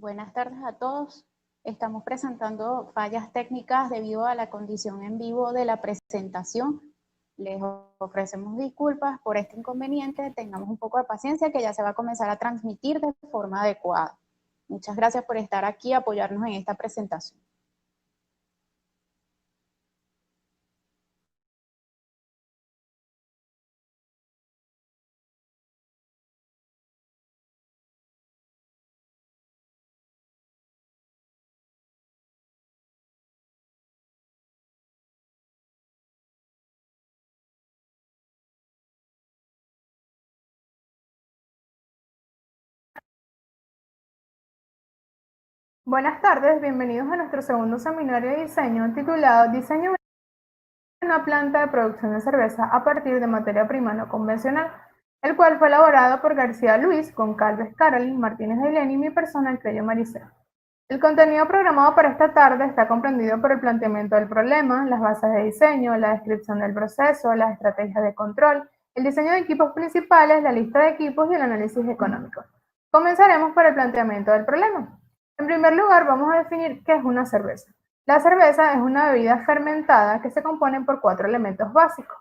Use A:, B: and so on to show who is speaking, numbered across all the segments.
A: Buenas tardes a todos. Estamos presentando fallas técnicas debido a la condición en vivo de la presentación. Les ofrecemos disculpas por este inconveniente. Tengamos un poco de paciencia que ya se va a comenzar a transmitir de forma adecuada. Muchas gracias por estar aquí y apoyarnos en esta presentación.
B: Buenas tardes, bienvenidos a nuestro segundo seminario de diseño titulado Diseño de una planta de producción de cerveza a partir de materia prima no convencional, el cual fue elaborado por García Luis, Goncalves Carolyn, Martínez de Leni y mi persona, Creyo Maricel. El contenido programado para esta tarde está comprendido por el planteamiento del problema, las bases de diseño, la descripción del proceso, las estrategias de control, el diseño de equipos principales, la lista de equipos y el análisis económico. Comenzaremos por el planteamiento del problema. En primer lugar, vamos a definir qué es una cerveza. La cerveza es una bebida fermentada que se compone por 4 elementos básicos.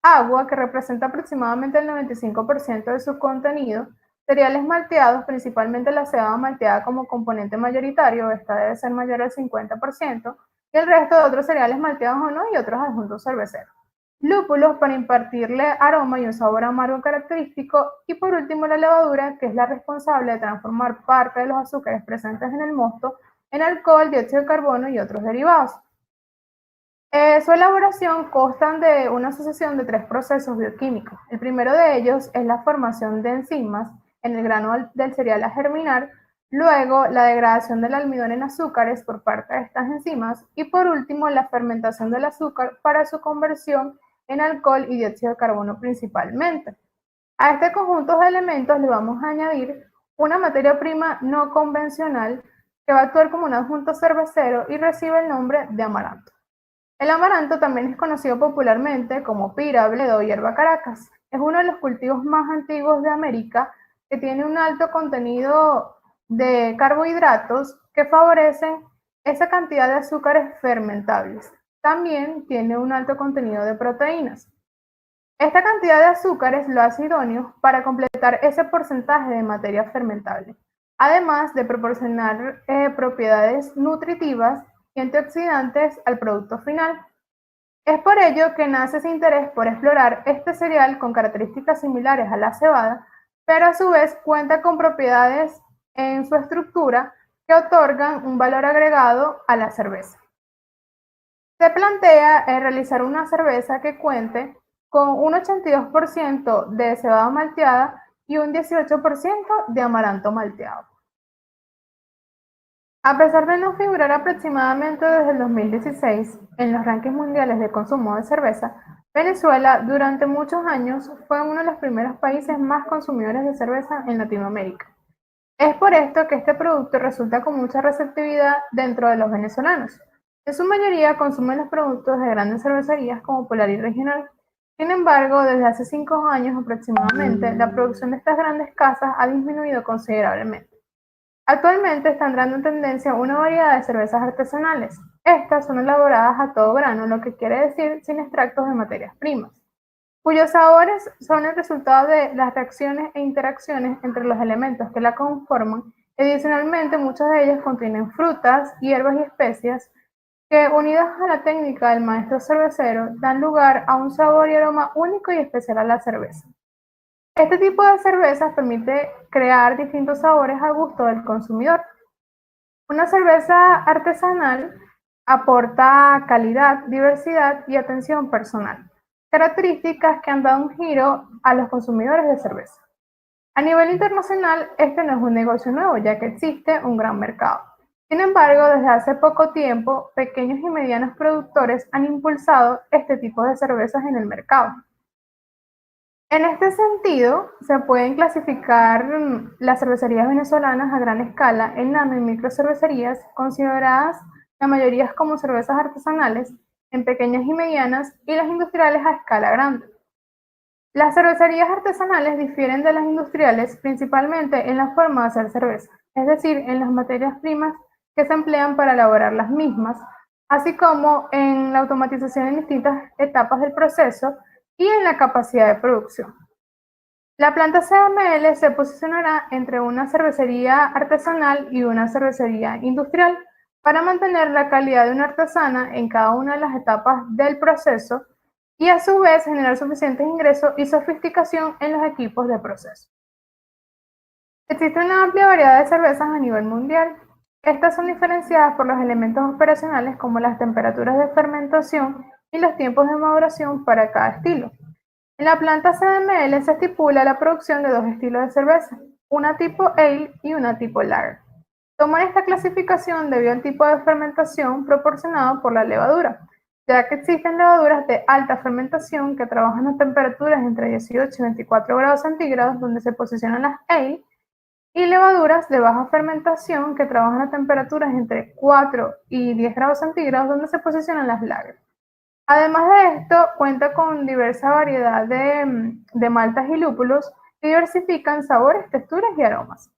B: Agua, que representa aproximadamente el 95% de su contenido, cereales malteados, principalmente la cebada malteada como componente mayoritario, esta debe ser mayor al 50%, y el resto de otros cereales malteados o no y otros adjuntos cerveceros. Lúpulos para impartirle aroma y un sabor amargo característico, y por último la levadura, que es la responsable de transformar parte de los azúcares presentes en el mosto en alcohol, dióxido de carbono y otros derivados. Su elaboración consta de una asociación de 3 procesos bioquímicos. El primero de ellos es la formación de enzimas en el grano del cereal a germinar, luego la degradación del almidón en azúcares por parte de estas enzimas y por último la fermentación del azúcar para su conversión en alcohol y dióxido de carbono principalmente. A este conjunto de elementos le vamos a añadir una materia prima no convencional que va a actuar como un adjunto cervecero y recibe el nombre de amaranto. El amaranto también es conocido popularmente como pira, bledo o hierba Caracas. Es uno de los cultivos más antiguos de América que tiene un alto contenido de carbohidratos que favorecen esa cantidad de azúcares fermentables. También tiene un alto contenido de proteínas. Esta cantidad de azúcares lo hace idóneo para completar ese porcentaje de materia fermentable, además de proporcionar propiedades nutritivas y antioxidantes al producto final. Es por ello que nace ese interés por explorar este cereal con características similares a la cebada, pero a su vez cuenta con propiedades en su estructura que otorgan un valor agregado a la cerveza. Se plantea realizar una cerveza que cuente con un 82% de cebada malteada y un 18% de amaranto malteado. A pesar de no figurar aproximadamente desde el 2016 en los rankings mundiales de consumo de cerveza, Venezuela durante muchos años fue uno de los primeros países más consumidores de cerveza en Latinoamérica. Es por esto que este producto resulta con mucha receptividad dentro de los venezolanos. En su mayoría consumen los productos de grandes cervecerías como Polar y Regional. Sin embargo, desde hace 5 años aproximadamente, la producción de estas grandes casas ha disminuido considerablemente. Actualmente está entrando en tendencia una variedad de cervezas artesanales. Estas son elaboradas a todo grano, lo que quiere decir sin extractos de materias primas, cuyos sabores son el resultado de las reacciones e interacciones entre los elementos que la conforman. Adicionalmente, muchas de ellas contienen frutas, hierbas y especias que, unidas a la técnica del maestro cervecero, dan lugar a un sabor y aroma único y especial a la cerveza. Este tipo de cervezas permite crear distintos sabores a gusto del consumidor. Una cerveza artesanal aporta calidad, diversidad y atención personal, características que han dado un giro a los consumidores de cerveza. A nivel internacional, este no es un negocio nuevo, ya que existe un gran mercado. Sin embargo, desde hace poco tiempo, pequeños y medianos productores han impulsado este tipo de cervezas en el mercado. En este sentido, se pueden clasificar las cervecerías venezolanas a gran escala en nano y micro cervecerías, consideradas la mayoría como cervezas artesanales, en pequeñas y medianas, y las industriales a escala grande. Las cervecerías artesanales difieren de las industriales principalmente en la forma de hacer cerveza. es decir, en las materias primas que se emplean para elaborar las mismas, así como en la automatización en distintas etapas del proceso y en la capacidad de producción. La planta CML se posicionará entre una cervecería artesanal y una cervecería industrial para mantener la calidad de una artesana en cada una de las etapas del proceso y a su vez generar suficientes ingresos y sofisticación en los equipos de proceso. Existe una amplia variedad de cervezas a nivel mundial. Estas son diferenciadas por los elementos operacionales como las temperaturas de fermentación y los tiempos de maduración para cada estilo. En la planta CML se estipula la producción de dos estilos de cerveza, una tipo Ale y una tipo Lager. Toman esta clasificación debido al tipo de fermentación proporcionado por la levadura, ya que existen levaduras de alta fermentación que trabajan a temperaturas entre 18 y 24 grados centígrados donde se posicionan las Ale, y levaduras de baja fermentación que trabajan a temperaturas entre 4 y 10 grados centígrados donde se posicionan las Lager. Además de esto, cuenta con diversa variedad de maltas y lúpulos que diversifican sabores, texturas y aromas.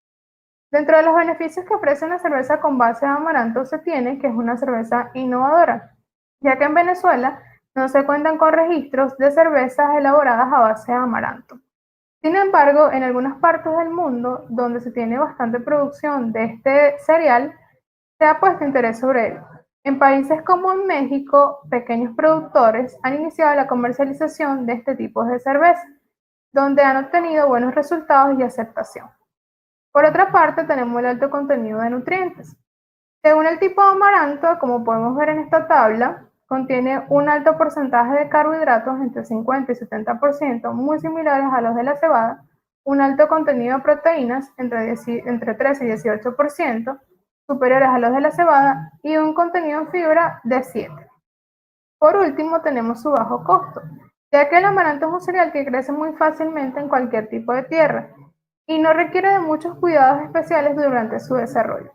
B: Dentro de los beneficios que ofrece una cerveza con base de amaranto se tiene que es una cerveza innovadora, ya que en Venezuela no se cuentan con registros de cervezas elaboradas a base de amaranto. Sin embargo, en algunas partes del mundo donde se tiene bastante producción de este cereal, se ha puesto interés sobre él. En países como en México, pequeños productores han iniciado la comercialización de este tipo de cerveza, donde han obtenido buenos resultados y aceptación. Por otra parte, tenemos el alto contenido de nutrientes. Según el tipo de amaranto, como podemos ver en esta tabla, contiene un alto porcentaje de carbohidratos entre 50 y 70%, muy similares a los de la cebada, un alto contenido de proteínas entre 13 y 18%, superiores a los de la cebada, y un contenido en fibra de 7. Por último, tenemos su bajo costo, ya que el amaranto es un cereal que crece muy fácilmente en cualquier tipo de tierra y no requiere de muchos cuidados especiales durante su desarrollo.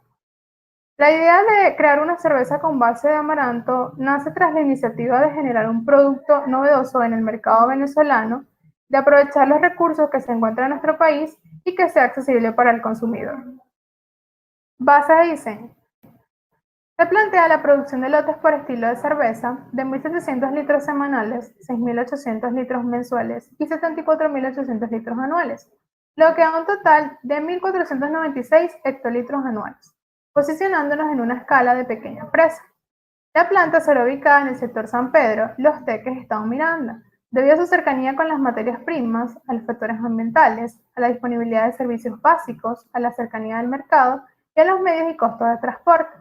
B: La idea de crear una cerveza con base de amaranto nace tras la iniciativa de generar un producto novedoso en el mercado venezolano, de aprovechar los recursos que se encuentran en nuestro país y que sea accesible para el consumidor. Base de diseño. Se plantea la producción de lotes por estilo de cerveza de 1.700 litros semanales, 6.800 litros mensuales y 74.800 litros anuales, lo que da un total de 1.496 hectolitros anuales, posicionándonos en una escala de pequeña empresa. La planta será ubicada en el sector San Pedro, Los Teques, Estado Miranda, debido a su cercanía con las materias primas, a los factores ambientales, a la disponibilidad de servicios básicos, a la cercanía del mercado y a los medios y costos de transporte.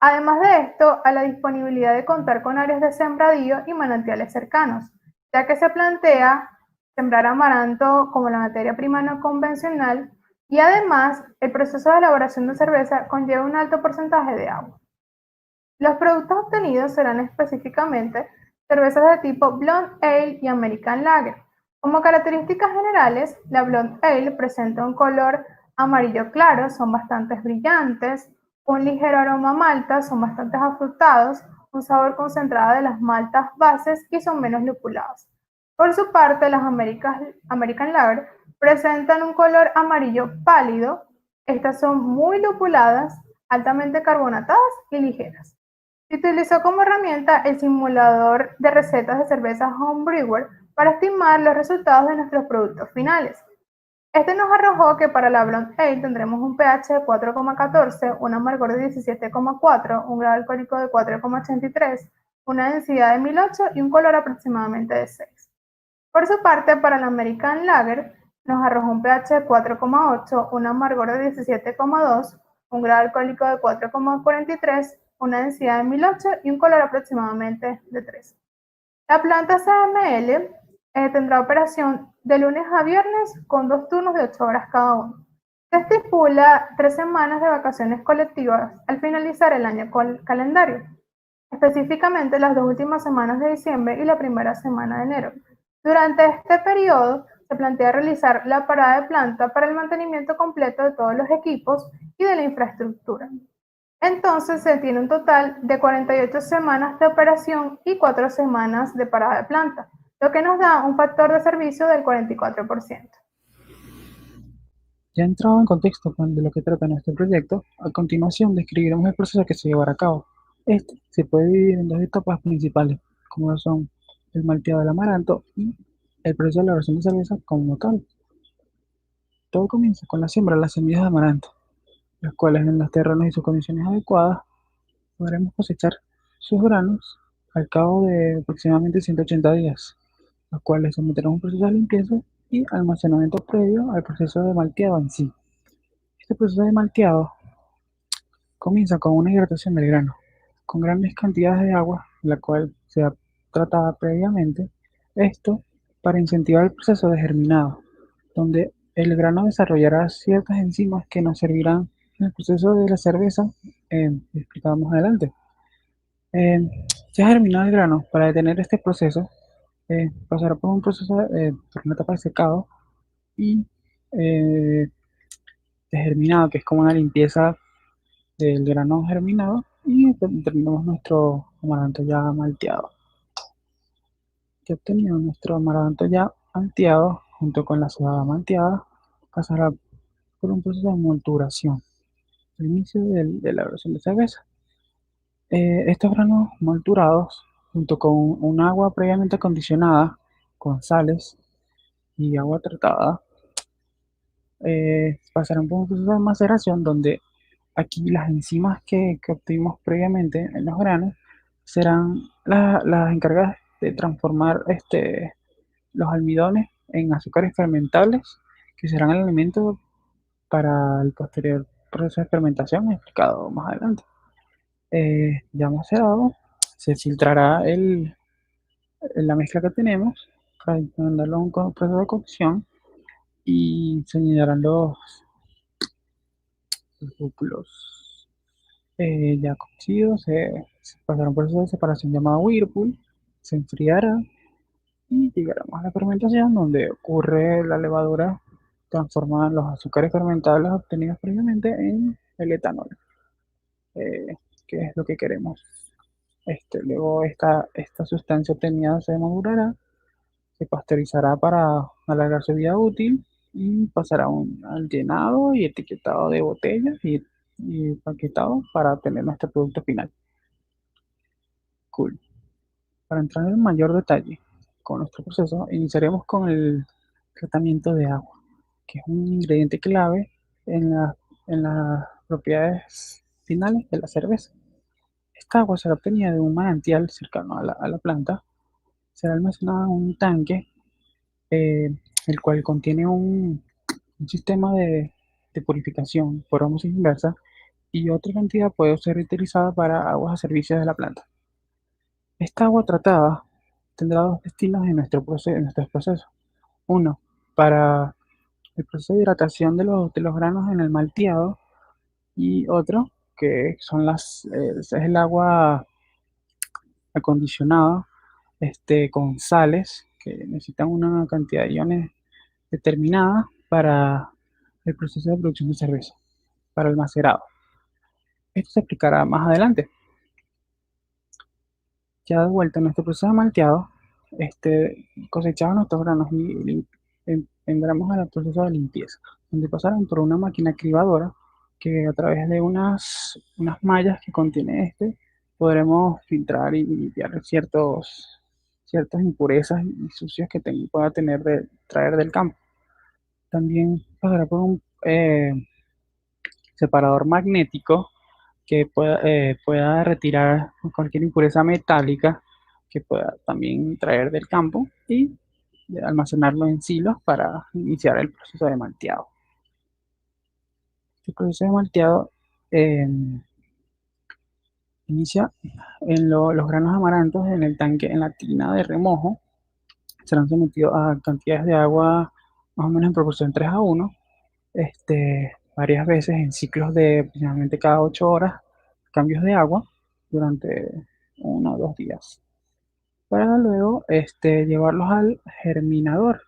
B: Además de esto, a la disponibilidad de contar con áreas de sembradío y manantiales cercanos, ya que se plantea sembrar amaranto como la materia prima no convencional y además el proceso de elaboración de cerveza conlleva un alto porcentaje de agua. Los productos obtenidos serán específicamente cervezas de tipo Blonde Ale y American Lager. Como características generales, la Blonde Ale presenta un color amarillo claro, son bastante brillantes, un ligero aroma a malta, son bastante afrutados, un sabor concentrado de las maltas bases y son menos lupulados. Por su parte, las American Lager presentan un color amarillo pálido, estas son muy lupuladas, altamente carbonatadas y ligeras. Se utilizó como herramienta el simulador de recetas de cerveza Homebrewer para estimar los resultados de nuestros productos finales. Este nos arrojó que para la Blonde Ale tendremos un pH de 4,14, un amargor de 17,4, un grado alcohólico de 4,83, una densidad de 1008 y un color aproximadamente de 6. Por su parte, para la American Lager nos arrojó un pH de 4,8, un amargor de 17,2, un grado alcohólico de 4,43, una densidad de 1008 y un color aproximadamente de 3. La planta CML tendrá operación de lunes a viernes con 2 turnos de 8 horas cada uno. Se estipula 3 semanas de vacaciones colectivas al finalizar el año calendario, específicamente las 2 últimas semanas de diciembre y la primera semana de enero. Durante este periodo se plantea realizar la parada de planta para el mantenimiento completo de todos los equipos y de la infraestructura. Entonces se tiene un total de 48 semanas de operación y 4 semanas de parada de planta, lo que nos da un factor de servicio del 44%.
C: Ya entrado en contexto de lo que trata nuestro proyecto, a continuación describiremos el proceso que se llevará a cabo. Este se puede dividir en dos etapas principales, como son el malteado del amaranto y el proceso de elaboración de cerveza como tal. Todo comienza con la siembra de las semillas de amaranto, las cuales en los terrenos y sus condiciones adecuadas podremos cosechar sus granos al cabo de aproximadamente 180 días, los cuales someterán a un proceso de limpieza y almacenamiento previo al proceso de malteado en sí. Este proceso de malteado comienza con una hidratación del grano, con grandes cantidades de agua, la cual se ha tratado previamente, esto para incentivar el proceso de germinado, donde el grano desarrollará ciertas enzimas que nos servirán en el proceso de la cerveza, explicado más adelante. Eh, ya germinado el grano, para detener este proceso, pasará por un proceso, por una etapa de secado y de germinado, que es como una limpieza del grano germinado, y terminamos nuestro amaranto ya malteado. Ya obtenido nuestro amaranto ya malteado, junto con la cebada malteada, pasará por un proceso de molturación, el inicio de la elaboración de cerveza. Estos granos molturados, junto con un agua previamente acondicionada, con sales y agua tratada, pasarán por un proceso de maceración donde aquí las enzimas que obtuvimos previamente en los granos serán las encargadas de transformar los almidones en azúcares fermentables, que serán el alimento para el posterior proceso de fermentación explicado más adelante. Ya macerado, se filtrará la mezcla que tenemos para mandarlo a un proceso de cocción y se añadirán los lúpulos ya cocidos, se pasará un proceso de separación llamado Whirlpool, se enfriará y llegaremos a la fermentación donde ocurre la levadura transformada los azúcares fermentables obtenidos previamente en el etanol, que es lo que queremos. Luego esta sustancia obtenida se madurará, se pasteurizará para alargar su vida útil y pasará al llenado y etiquetado de botellas y paquetado para tener nuestro producto final. Cool. Para entrar en mayor detalle con nuestro proceso, iniciaremos con el tratamiento de agua, que es un ingrediente clave en las propiedades finales de la cerveza. Esta agua será obtenida de un manantial cercano a la planta, será almacenada en un tanque, eh, el cual contiene un sistema de purificación por osmosis inversa, y otra cantidad puede ser utilizada para aguas a servicio de la planta. Esta agua tratada tendrá dos destinos en nuestros procesos. Uno, para el proceso de hidratación de los granos en el malteado, y otro, que es el agua acondicionada, con sales, que necesitan una cantidad de iones determinada para el proceso de producción de cerveza, para el macerado. Esto se explicará más adelante. Ya de vuelta en nuestro proceso de malteado, cosechamos nuestros granos y entramos al proceso de limpieza, donde pasarán por una máquina cribadora que a través de unas mallas que contiene podremos filtrar y limpiar ciertas impurezas y sucios que pueda traer del campo. También pasará por un separador magnético que pueda retirar cualquier impureza metálica que pueda también traer del campo y almacenarlo en silos para iniciar el proceso de malteado. El proceso de malteado eh, inicia los granos amarantos en el tanque, en la tina de remojo, serán sometidos a cantidades de agua más o menos en proporción 3:1, varias veces en ciclos de aproximadamente cada 8 horas, cambios de agua durante 1 o 2 días, para luego llevarlos al germinador,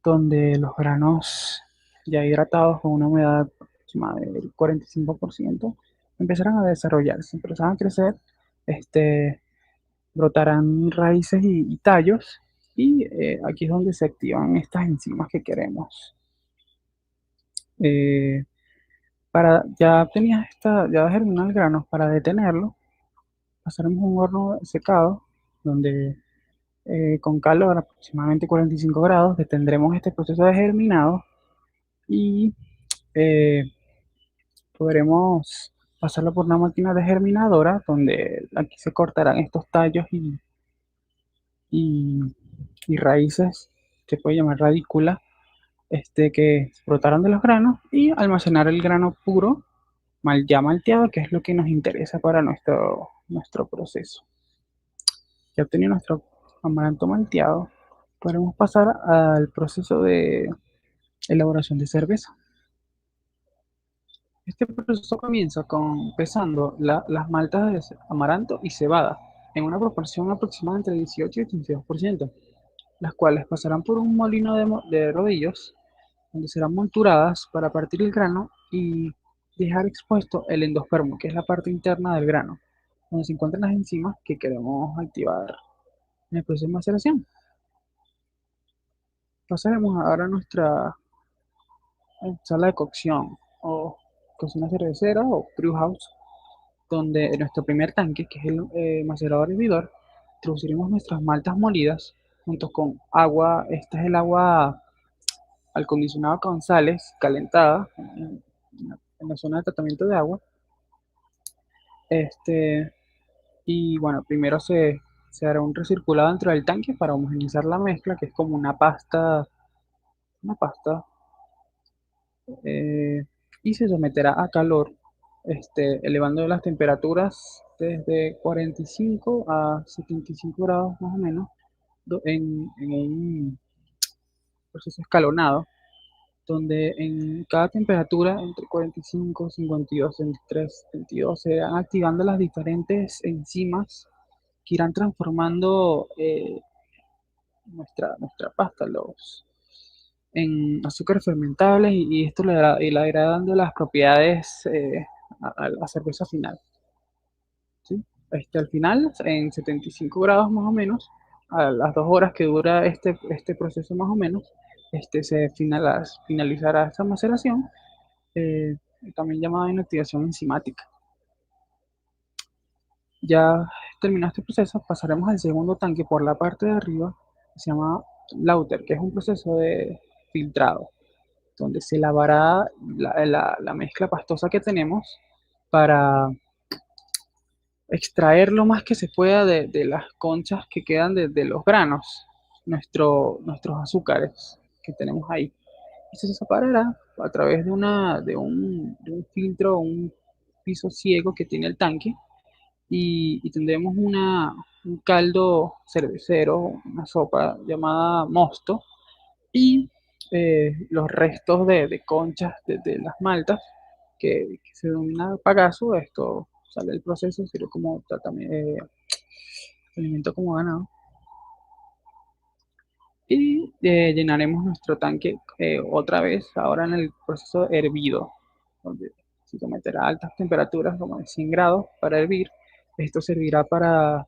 C: donde los granos ya hidratados con una humedad aproximada del 45% empezarán a desarrollarse, empezarán a crecer, brotarán raíces y tallos, y aquí es donde se activan estas enzimas que queremos. Ya tenías ya germinado el grano, para detenerlo, pasaremos un horno secado, donde con calor, aproximadamente 45 grados, detendremos este proceso de germinado y eh, podremos pasarlo por una máquina de germinadora, donde aquí se cortarán estos tallos y, y raíces, se puede llamar radícula, que brotaron de los granos, y almacenar el grano puro, ya malteado, que es lo que nos interesa para nuestro proceso. Ya obtenido nuestro amaranto malteado, podremos pasar al proceso de elaboración de cerveza. Este proceso comienza pesando las maltas de amaranto y cebada en una proporción aproximada entre 18 y 32%, las cuales pasarán por un molino de rodillos, donde serán monturadas para partir el grano y dejar expuesto el endospermo, que es la parte interna del grano, donde se encuentran las enzimas que queremos activar en el proceso de maceración. Pasaremos ahora a nuestra sala de cocción o cocina cervecera o brew house, donde en nuestro primer tanque, que es el macerador hervidor, introduciremos nuestras maltas molidas junto con agua. Esta es el agua acondicionada con sales, calentada en la zona de tratamiento de agua. Y bueno, primero se hará un recirculado dentro del tanque para homogeneizar la mezcla, que es como una pasta, eh, y se someterá a calor, elevando las temperaturas desde 45 a 75 grados más o menos, en un proceso escalonado, donde en cada temperatura, entre 45, 52, 63, 72, se irán activando las diferentes enzimas que irán transformando nuestra pasta en azúcares fermentables, y esto le irá dando las propiedades a la cerveza final. ¿Sí? Al final, en 75 grados más o menos, a las 2 horas que dura este proceso más o menos, finalizará esta maceración, eh, también llamada inactivación enzimática. Ya terminado este proceso, pasaremos al segundo tanque por la parte de arriba, que se llama lauter, que es un proceso de filtrado, donde se lavará la mezcla pastosa que tenemos para extraer lo más que se pueda de las conchas que quedan de los granos, nuestros azúcares que tenemos ahí. Y se separará a través de un filtro, un piso ciego que tiene el tanque, y tendremos un caldo cervecero, una sopa llamada mosto, y los restos de conchas de las maltas, que se denomina pagazo. Esto sale del proceso, sirve como alimento como ganado. Y llenaremos nuestro tanque otra vez, ahora en el proceso hervido, donde se someterá a altas temperaturas, como de 100 grados, para hervir. Esto servirá para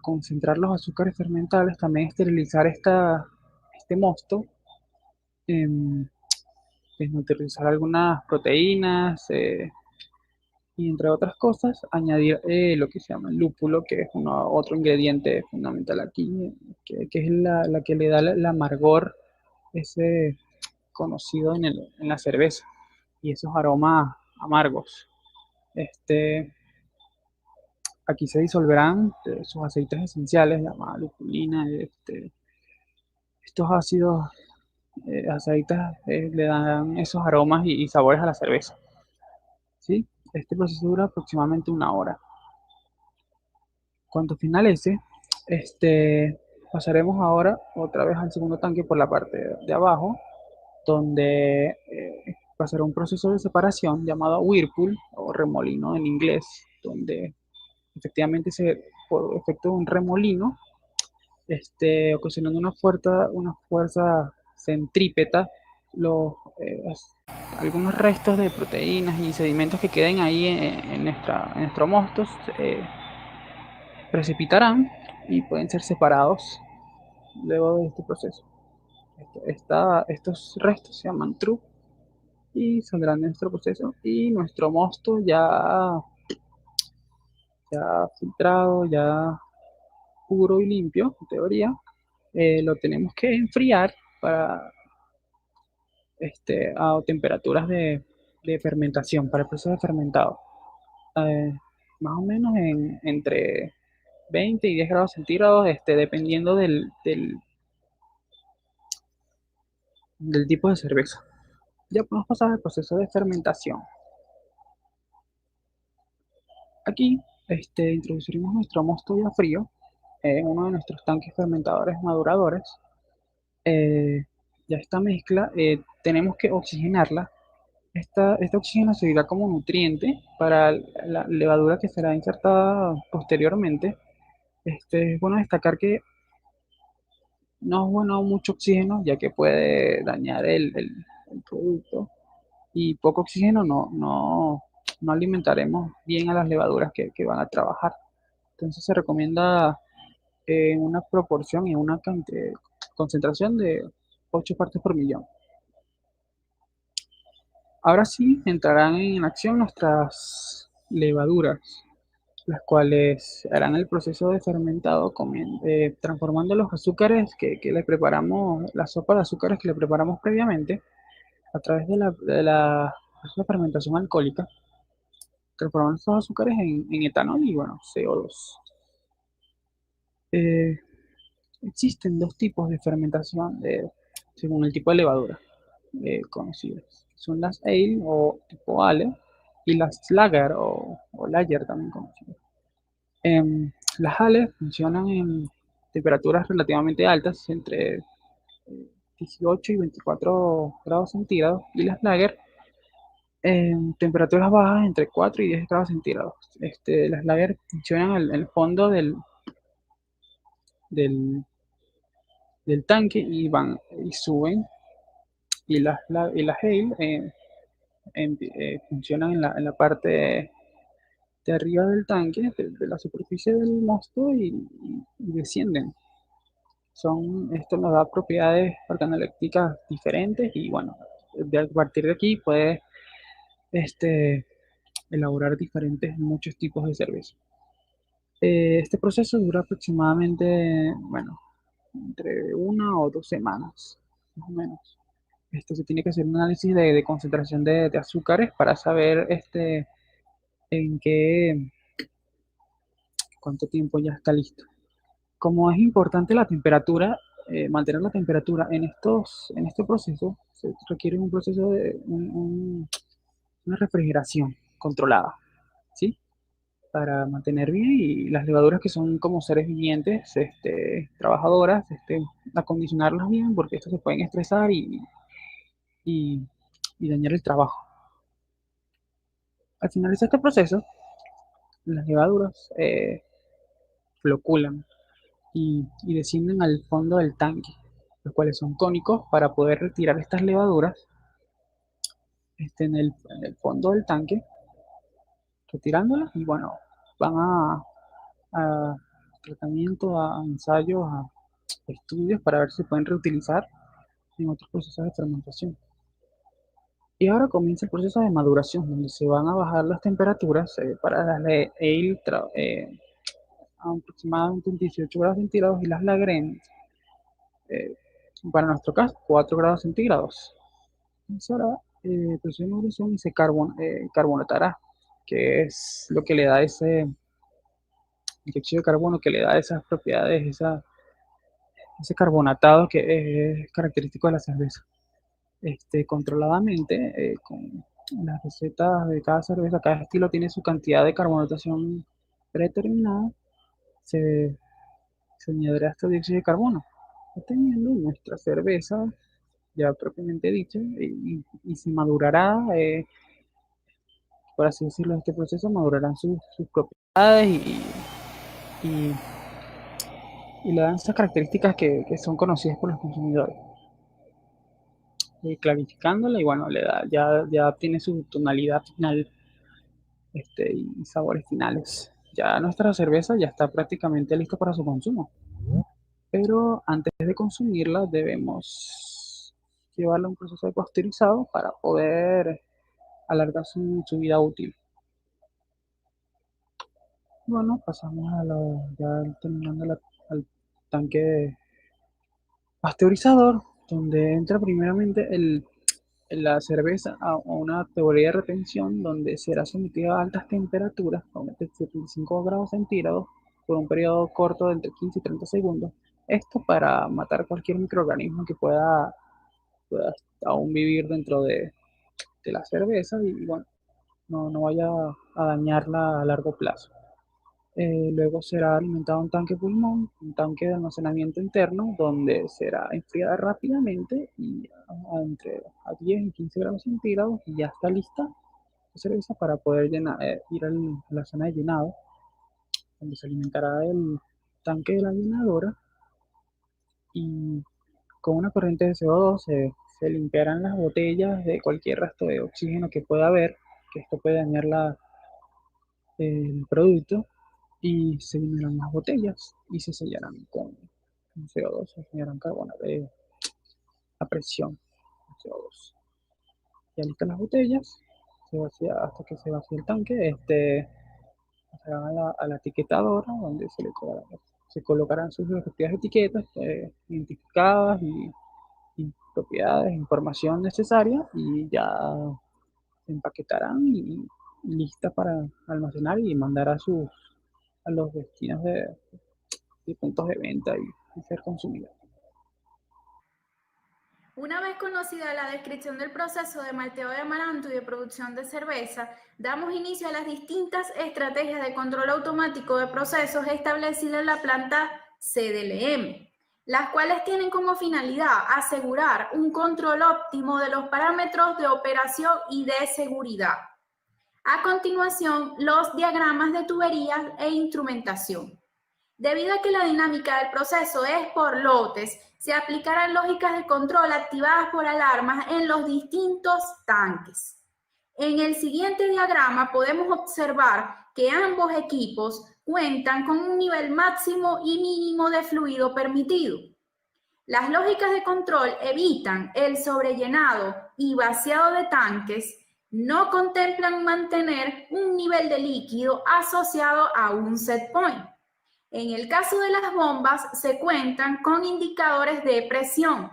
C: concentrar los azúcares fermentables, también esterilizar este mosto, em, desnaturalizar algunas proteínas, y entre otras cosas, añadir lo que se llama el lúpulo, que es otro ingrediente fundamental aquí, que es la que le da el amargor ese conocido en la cerveza, y esos aromas amargos. Aquí se disolverán sus aceites esenciales, llamados lupulina. Estos ácidos aceites le dan esos aromas y sabores a la cerveza. ¿Sí? Este proceso dura aproximadamente 1 hora. Cuando finalice, pasaremos ahora otra vez al segundo tanque por la parte de abajo, donde pasará un proceso de separación llamado whirlpool o remolino en inglés, donde efectivamente por efecto de un remolino, ocasionando una fuerza centrípeta, algunos restos de proteínas y sedimentos que queden ahí en nuestro mosto precipitarán y pueden ser separados luego de este proceso. Estos restos se llaman true, y saldrán de nuestro proceso y nuestro mosto ya filtrado, ya puro y limpio, en teoría, lo tenemos que enfriar para a temperaturas de fermentación, para el proceso de fermentado. Eh, Más o menos entre 20 y 10 grados centígrados, dependiendo del tipo de cerveza. Ya podemos pasar al proceso de fermentación. Aquí introduciremos nuestro mosto ya frío en uno de nuestros tanques fermentadores maduradores. Ya esta mezcla tenemos que oxigenarla. Esta oxígeno servirá como nutriente para la levadura que será insertada posteriormente. Es bueno destacar que no es bueno mucho oxígeno, ya que puede dañar el producto, y poco oxígeno no alimentaremos bien a las levaduras que van a trabajar. Entonces se recomienda una proporción y una concentración de 8 partes por millón. Ahora sí entrarán en acción nuestras levaduras, las cuales harán el proceso de fermentado transformando los azúcares que le preparamos, la sopa de azúcares que le preparamos previamente a través de la fermentación alcohólica. Transformamos estos azúcares en etanol y bueno, CO2. Eh, Existen dos tipos de fermentación según el tipo de levadura conocidas. Son las ale o tipo ale y las lager o lager también conocidas. Las ale funcionan en temperaturas relativamente altas, entre 18 y 24 grados centígrados, y las lager en temperaturas bajas entre 4 y 10 grados centígrados. Las lager funcionan en el fondo del, del tanque y van y suben, y las ale funcionan en la parte de arriba del tanque, de la superficie del mosto, y descienden. Esto nos da propiedades organolépticas diferentes y bueno, a partir de aquí puede elaborar muchos tipos de cerveza. Este proceso dura aproximadamente, bueno, entre 1 o 2 semanas, más o menos. Se tiene que hacer un análisis de concentración de azúcares para saber en cuánto tiempo ya está listo. Como es importante la temperatura, mantener la temperatura en este proceso, se requiere un proceso de una refrigeración controlada, ¿sí? Para mantener bien, y las levaduras, que son como seres vivientes, trabajadoras, acondicionarlas bien, porque estos se pueden estresar y, y dañar el trabajo. Al finalizar este proceso, las levaduras floculan y descienden al fondo del tanque, los cuales son cónicos para poder retirar estas levaduras en el fondo del tanque, retirándolas, y bueno, van a tratamiento, a ensayos, a estudios para ver si se pueden reutilizar en otros procesos de fermentación. Y ahora comienza el proceso de maduración, donde se van a bajar las temperaturas para las ale a aproximadamente 18 grados centígrados, y las lager eh, para nuestro caso, 4 grados centígrados. Entonces ahora el proceso de maduración se carbonatará, que es lo que le da ese dióxido de carbono, que le da esas propiedades, ese carbonatado que es característico de la cerveza. Controladamente, con las recetas de cada cerveza, cada estilo tiene su cantidad de carbonatación predeterminada, se, se añadirá este dióxido de carbono, teniendo nuestra cerveza ya propiamente dicha, y se madurará, por así decirlo, en este proceso madurarán sus propiedades y, y le dan esas características que son conocidas por los consumidores. Clarificándola, y bueno, ya tiene su tonalidad final, y sabores finales. Ya nuestra cerveza ya está prácticamente lista para su consumo. Pero antes de consumirla debemos llevarlo a un proceso de pasteurizado para poder alargar su vida útil. Bueno, pasamos ya terminando al tanque pasteurizador, donde entra primeramente la cerveza a una teoría de retención donde será sometida a altas temperaturas, a 75 grados centígrados, por un periodo corto de entre 15 y 30 segundos. Esto para matar cualquier microorganismo que pueda aún vivir dentro de la cerveza y bueno, no vaya a dañarla a largo plazo. Luego será alimentado un tanque pulmón, un tanque de almacenamiento interno, donde será enfriada rápidamente y a 10 y 15 grados centígrados y ya está lista la cerveza para poder ir a la zona de llenado, donde se alimentará el tanque de la llenadora y con una corriente de CO2 se limpiarán las botellas de cualquier rastro de oxígeno que pueda haber, que esto puede dañar el producto y se llenarán las botellas y se sellarán con CO2, se sellarán a presión CO2. Ya listas las botellas, se vacía hasta que se vacíe el tanque, se van a la etiquetadora donde se colocarán sus respectivas etiquetas identificadas y propiedades, información necesaria y ya se empaquetarán y listas para almacenar y mandar a los destinos de puntos de venta y ser consumida.
A: Una vez conocida la descripción del proceso de malteo de amaranto y de producción de cerveza, damos inicio a las distintas estrategias de control automático de procesos establecidas en la planta CDLM, las cuales tienen como finalidad asegurar un control óptimo de los parámetros de operación y de seguridad. A continuación, los diagramas de tuberías e instrumentación. Debido a que la dinámica del proceso es por lotes, se aplicarán lógicas de control activadas por alarmas en los distintos tanques. En el siguiente diagrama podemos observar que ambos equipos cuentan con un nivel máximo y mínimo de fluido permitido. Las lógicas de control evitan el sobrellenado y vaciado de tanques, no contemplan mantener un nivel de líquido asociado a un set point. En el caso de las bombas, se cuentan con indicadores de presión.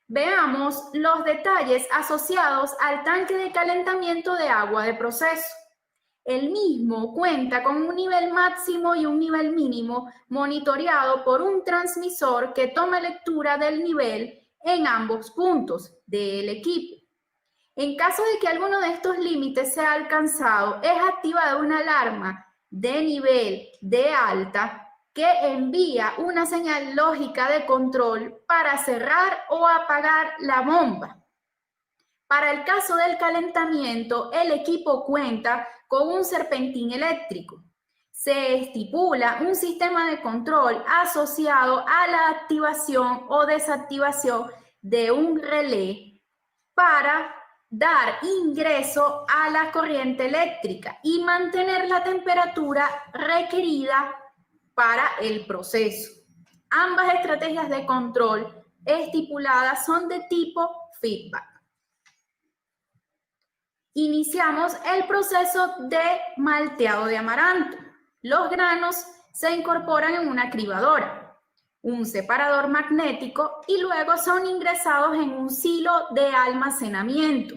A: Veamos los detalles asociados al tanque de calentamiento de agua de proceso. El mismo cuenta con un nivel máximo y un nivel mínimo monitoreado por un transmisor que toma lectura del nivel en ambos puntos del equipo. En caso de que alguno de estos límites sea alcanzado, es activada una alarma de nivel de alta que envía una señal lógica de control para cerrar o apagar la bomba. Para el caso del calentamiento, el equipo cuenta con un serpentín eléctrico. Se estipula un sistema de control asociado a la activación o desactivación de un relé para dar ingreso a la corriente eléctrica y mantener la temperatura requerida para el proceso. Ambas estrategias de control estipuladas son de tipo feedback. Iniciamos el proceso de malteado de amaranto. Los granos se incorporan en una cribadora, un separador magnético y luego son ingresados en un silo de almacenamiento.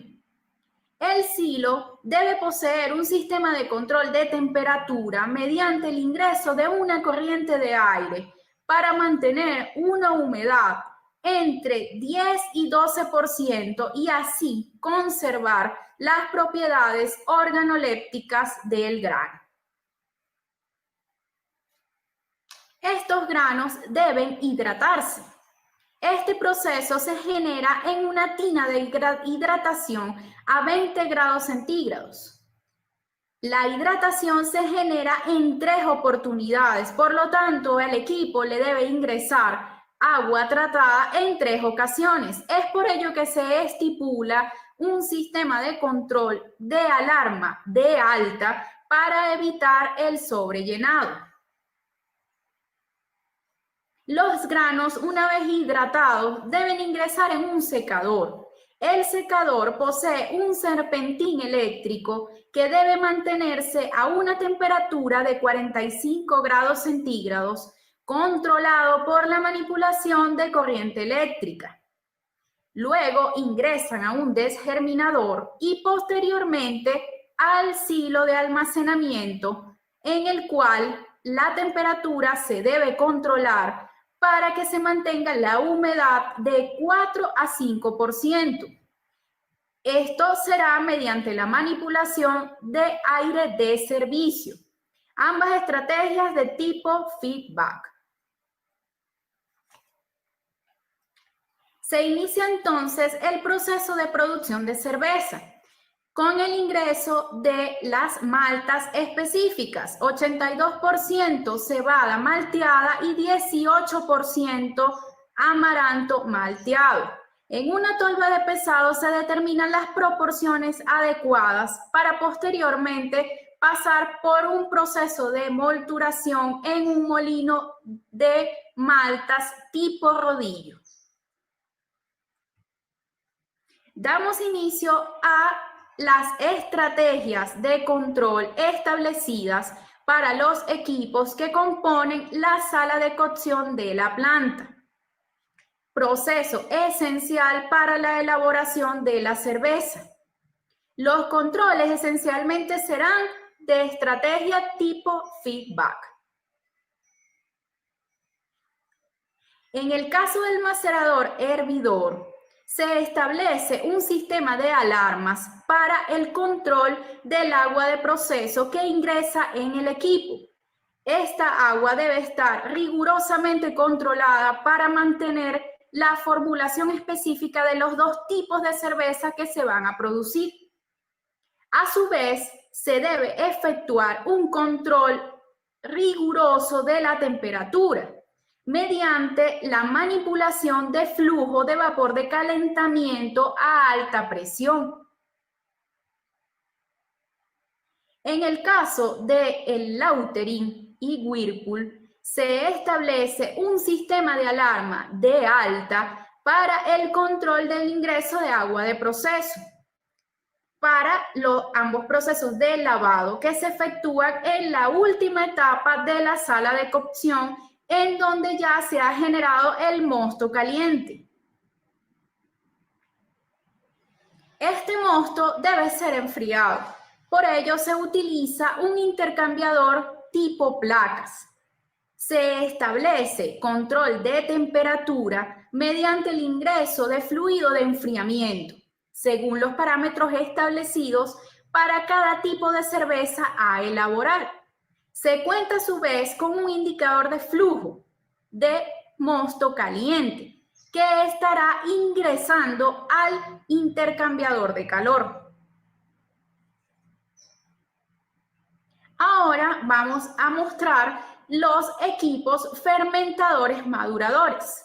A: El silo debe poseer un sistema de control de temperatura mediante el ingreso de una corriente de aire para mantener una humedad entre 10 y 12% y así conservar las propiedades organolépticas del grano. Estos granos deben hidratarse. Este proceso se genera en una tina de hidratación a 20 grados centígrados. La hidratación se genera en 3 oportunidades, por lo tanto, el equipo le debe ingresar agua tratada en 3 ocasiones. Es por ello que se estipula un sistema de control de alarma de alta para evitar el sobrellenado. Los granos, una vez hidratados, deben ingresar en un secador. El secador posee un serpentín eléctrico que debe mantenerse a una temperatura de 45 grados centígrados, controlado por la manipulación de corriente eléctrica. Luego ingresan a un desgerminador y posteriormente al silo de almacenamiento, en el cual la temperatura se debe controlar para que se mantenga la humedad de 4 a 5%. Esto será mediante la manipulación de aire de servicio. Ambas estrategias de tipo feedback. Se inicia entonces el proceso de producción de cerveza con el ingreso de las maltas específicas, 82% cebada malteada y 18% amaranto malteado. En una tolva de pesado se determinan las proporciones adecuadas para posteriormente pasar por un proceso de molturación en un molino de maltas tipo rodillo. Damos inicio a las estrategias de control establecidas para los equipos que componen la sala de cocción de la planta. Proceso esencial para la elaboración de la cerveza. Los controles esencialmente serán de estrategia tipo feedback. En el caso del macerador hervidor, se establece un sistema de alarmas para el control del agua de proceso que ingresa en el equipo. Esta agua debe estar rigurosamente controlada para mantener la formulación específica de los dos tipos de cerveza que se van a producir. A su vez, se debe efectuar un control riguroso de la temperatura mediante la manipulación de flujo de vapor de calentamiento a alta presión. En el caso de Lautering y Whirlpool, se establece un sistema de alarma de alta para el control del ingreso de agua de proceso para ambos procesos de lavado que se efectúan en la última etapa de la sala de cocción, en donde ya se ha generado el mosto caliente. Este mosto debe ser enfriado. Por ello se utiliza un intercambiador tipo placas. Se establece control de temperatura mediante el ingreso de fluido de enfriamiento, según los parámetros establecidos para cada tipo de cerveza a elaborar. Se cuenta a su vez con un indicador de flujo de mosto caliente que estará ingresando al intercambiador de calor. Ahora vamos a mostrar los equipos fermentadores maduradores,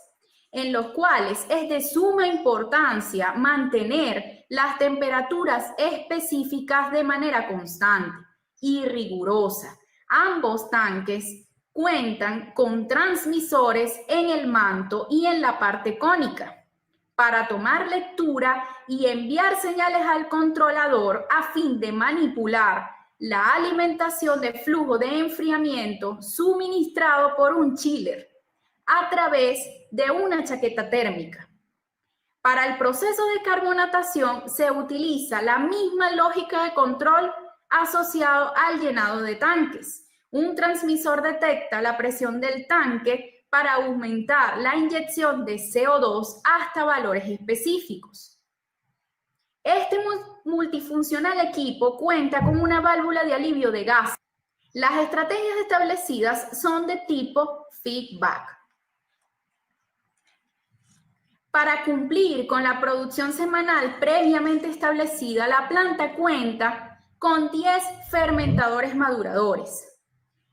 A: en los cuales es de suma importancia mantener las temperaturas específicas de manera constante y rigurosa. Ambos tanques cuentan con transmisores en el manto y en la parte cónica para tomar lectura y enviar señales al controlador a fin de manipular la alimentación de flujo de enfriamiento suministrado por un chiller a través de una chaqueta térmica. Para el proceso de carbonatación se utiliza la misma lógica de control asociado al llenado de tanques. Un transmisor detecta la presión del tanque para aumentar la inyección de CO2 hasta valores específicos. Este multifuncional equipo cuenta con una válvula de alivio de gas. Las estrategias establecidas son de tipo feedback. Para cumplir con la producción semanal previamente establecida, la planta cuenta con 10 fermentadores maduradores.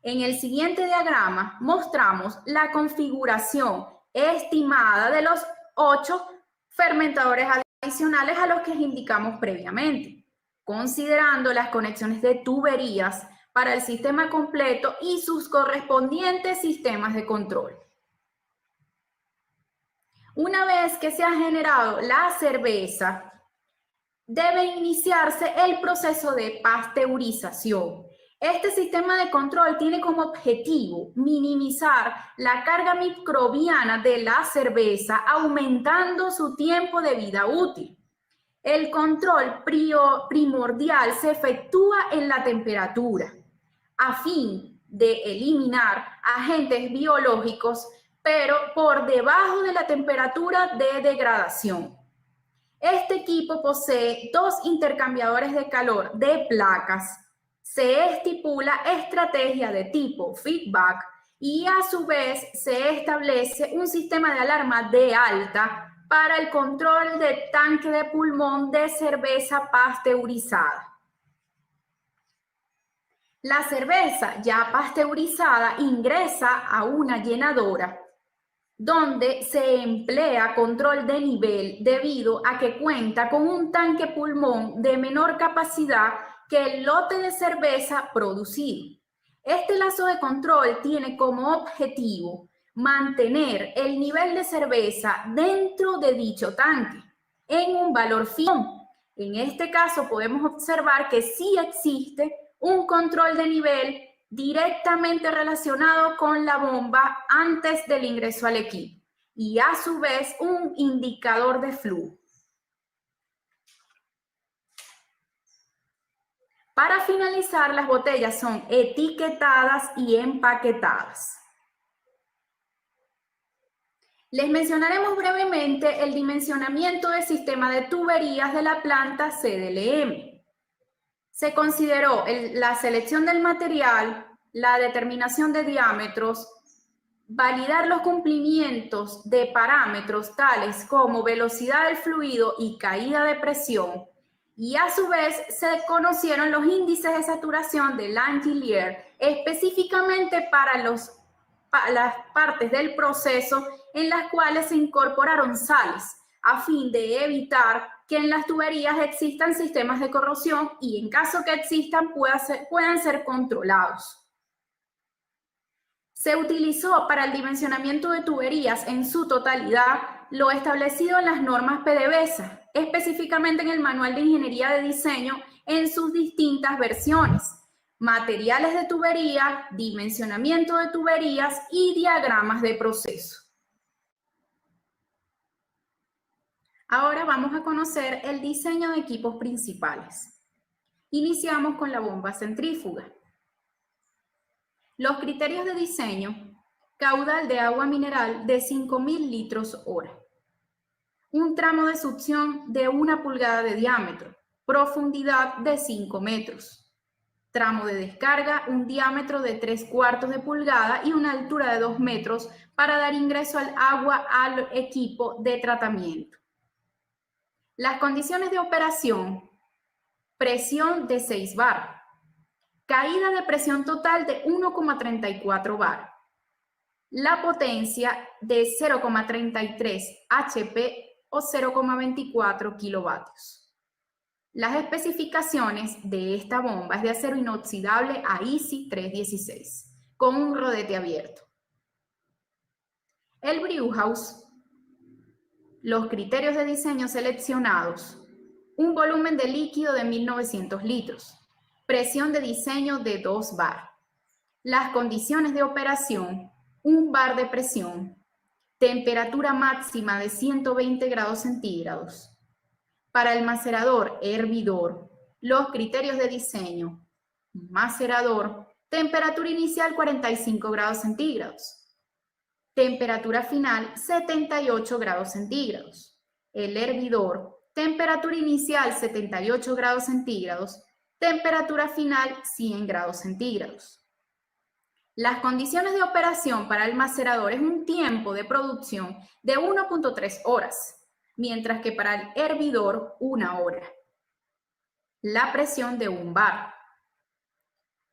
A: En el siguiente diagrama mostramos la configuración estimada de los 8 fermentadores adicionales a los que indicamos previamente, considerando las conexiones de tuberías para el sistema completo y sus correspondientes sistemas de control.
D: Una vez que se ha generado la cerveza, debe iniciarse el proceso de pasteurización. Este sistema de control tiene como objetivo minimizar la carga microbiana de la cerveza, aumentando su tiempo de vida útil. El control primordial se efectúa en la temperatura, a fin de eliminar agentes biológicos, pero por debajo de la temperatura de degradación. Este equipo posee dos intercambiadores de calor de placas. Se estipula estrategia de tipo feedback y a su vez se establece un sistema de alarma de alta para el control del tanque de pulmón de cerveza pasteurizada. La cerveza ya pasteurizada ingresa a una llenadora, donde se emplea control de nivel debido a que cuenta con un tanque pulmón de menor capacidad que el lote de cerveza producido. Este lazo de control tiene como objetivo mantener el nivel de cerveza dentro de dicho tanque en un valor fijo. En este caso podemos observar que sí existe un control de nivel directamente relacionado con la bomba antes del ingreso al equipo y a su vez un indicador de flujo. Para finalizar, las botellas son etiquetadas y empaquetadas. Les mencionaremos brevemente el dimensionamiento del sistema de tuberías de la planta CDLM. Se consideró la selección del material, la determinación de diámetros, validar los cumplimientos de parámetros tales como velocidad del fluido y caída de presión, y a su vez se conocieron los índices de saturación de Langelier específicamente para las partes del proceso en las cuales se incorporaron sales, a fin de evitar que en las tuberías existan sistemas de corrosión y en caso que existan puedan ser controlados. Se utilizó para el dimensionamiento de tuberías en su totalidad lo establecido en las normas PDVSA, específicamente en el Manual de Ingeniería de Diseño en sus distintas versiones: materiales de tubería, dimensionamiento de tuberías y diagramas de proceso. Ahora vamos a conocer el diseño de equipos principales. Iniciamos con la bomba centrífuga. Los criterios de diseño: caudal de agua mineral de 5.000 litros hora, un tramo de succión de 1 pulgada de diámetro, profundidad de 5 metros, tramo de descarga, un diámetro de 3/4 de pulgada y una altura de 2 metros para dar ingreso al agua al equipo de tratamiento. Las condiciones de operación: presión de 6 bar, caída de presión total de 1,34 bar, la potencia de 0,33 HP o 0,24 kilovatios. Las especificaciones de esta bomba es de acero inoxidable AISI 316 con un rodete abierto. El Brewhouse. Los criterios de diseño seleccionados: un volumen de líquido de 1.900 litros, presión de diseño de 2 bar. Las condiciones de operación: 1 bar de presión, temperatura máxima de 120 grados centígrados. Para el macerador hervidor, los criterios de diseño: macerador, temperatura inicial 45 grados centígrados. Temperatura final 78 grados centígrados. El hervidor, temperatura inicial 78 grados centígrados, temperatura final 100 grados centígrados. Las condiciones de operación para el macerador es un tiempo de producción de 1.3 horas, mientras que para el hervidor 1 hora. La presión de 1 bar.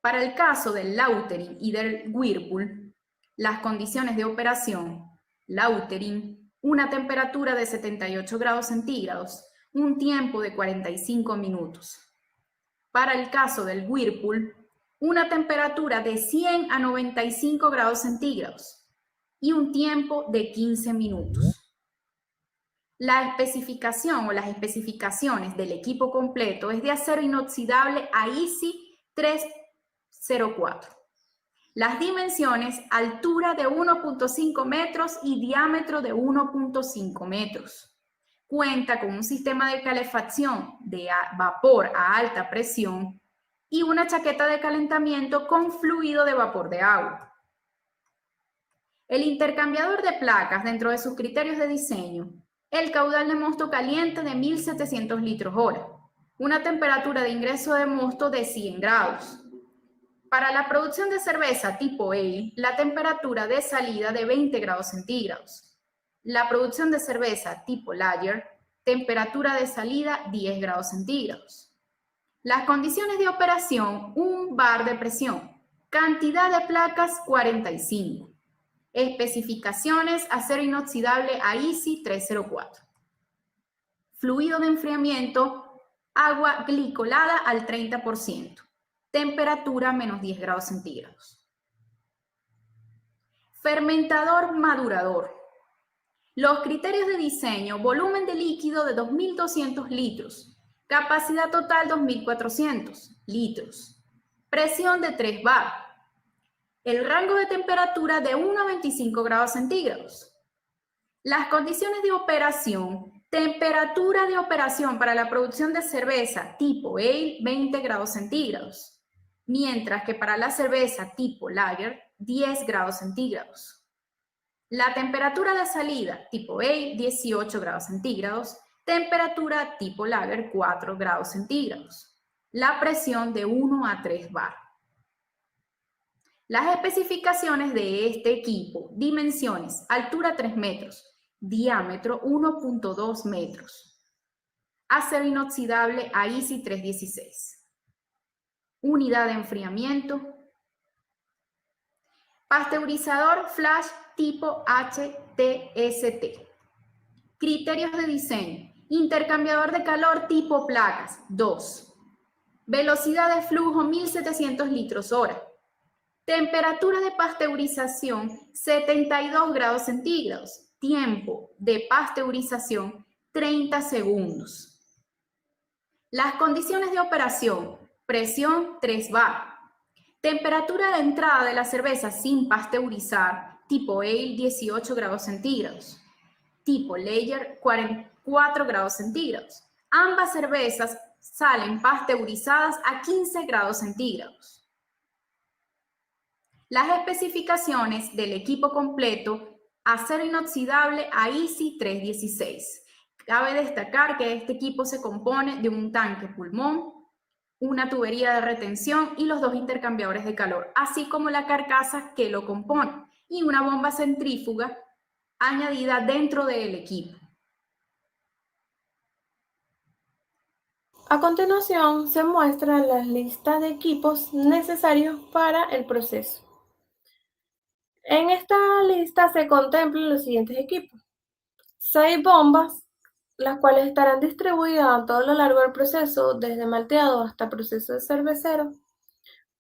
D: Para el caso del Lautering y del Whirlpool, las condiciones de operación: Lautering, una temperatura de 78 grados centígrados, un tiempo de 45 minutos. Para el caso del Whirlpool, una temperatura de 100 a 95 grados centígrados y un tiempo de 15 minutos. La especificación o las especificaciones del equipo completo es de acero inoxidable AISI 304. Las dimensiones: altura de 1.5 metros y diámetro de 1.5 metros. Cuenta con un sistema de calefacción de vapor a alta presión y una chaqueta de calentamiento con fluido de vapor de agua. El intercambiador de placas dentro de sus criterios de diseño: el caudal de mosto caliente de 1700 litros hora, una temperatura de ingreso de mosto de 100 grados. Para la producción de cerveza tipo ale, la temperatura de salida de 20 grados centígrados. La producción de cerveza tipo lager, temperatura de salida 10 grados centígrados. Las condiciones de operación: 1 bar de presión, cantidad de placas 45. Especificaciones: acero inoxidable AISI 304. Fluido de enfriamiento: agua glicolada al 30%. Temperatura menos 10 grados centígrados. Fermentador madurador. Los criterios de diseño: volumen de líquido de 2.200 litros. Capacidad total 2.400 litros. Presión de 3 bar. El rango de temperatura de 1 a 25 grados centígrados. Las condiciones de operación: temperatura de operación para la producción de cerveza tipo ale 20 grados centígrados, mientras que para la cerveza tipo lager 10 grados centígrados. La temperatura de salida tipo ale 18 grados centígrados, temperatura tipo lager 4 grados centígrados. La presión de 1 a 3 bar. Las especificaciones de este equipo: dimensiones: altura 3 metros, diámetro 1.2 metros. Acero inoxidable AISI 316. Unidad de enfriamiento: pasteurizador flash tipo HTST. Criterios de diseño: intercambiador de calor tipo placas 2. Velocidad de flujo 1700 litros hora. Temperatura de pasteurización 72 grados centígrados. Tiempo de pasteurización 30 segundos. Las condiciones de operación: presión 3 bar. Temperatura de entrada de la cerveza sin pasteurizar tipo ale 18 grados centígrados. Tipo lager 44 grados centígrados. Ambas cervezas salen pasteurizadas a 15 grados centígrados. Las especificaciones del equipo completo: acero inoxidable AISI 316. Cabe destacar que este equipo se compone de un tanque pulmón, una tubería de retención y los 2 intercambiadores de calor, así como la carcasa que lo compone y una bomba centrífuga añadida dentro del equipo.
B: A continuación se muestra la lista de equipos necesarios para el proceso. En esta lista se contemplan los siguientes equipos: 6 bombas, las cuales estarán distribuidas a todo lo largo del proceso, desde malteado hasta proceso de cervecero;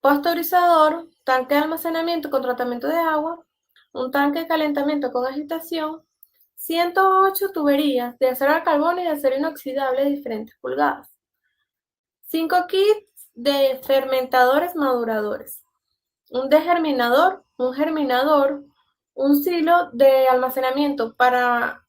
B: pasteurizador, tanque de almacenamiento con tratamiento de agua, un tanque de calentamiento con agitación, 108 tuberías de acero al carbono y de acero inoxidable de diferentes pulgadas, 5 kits de fermentadores maduradores, un degerminador, un germinador, un silo de almacenamiento para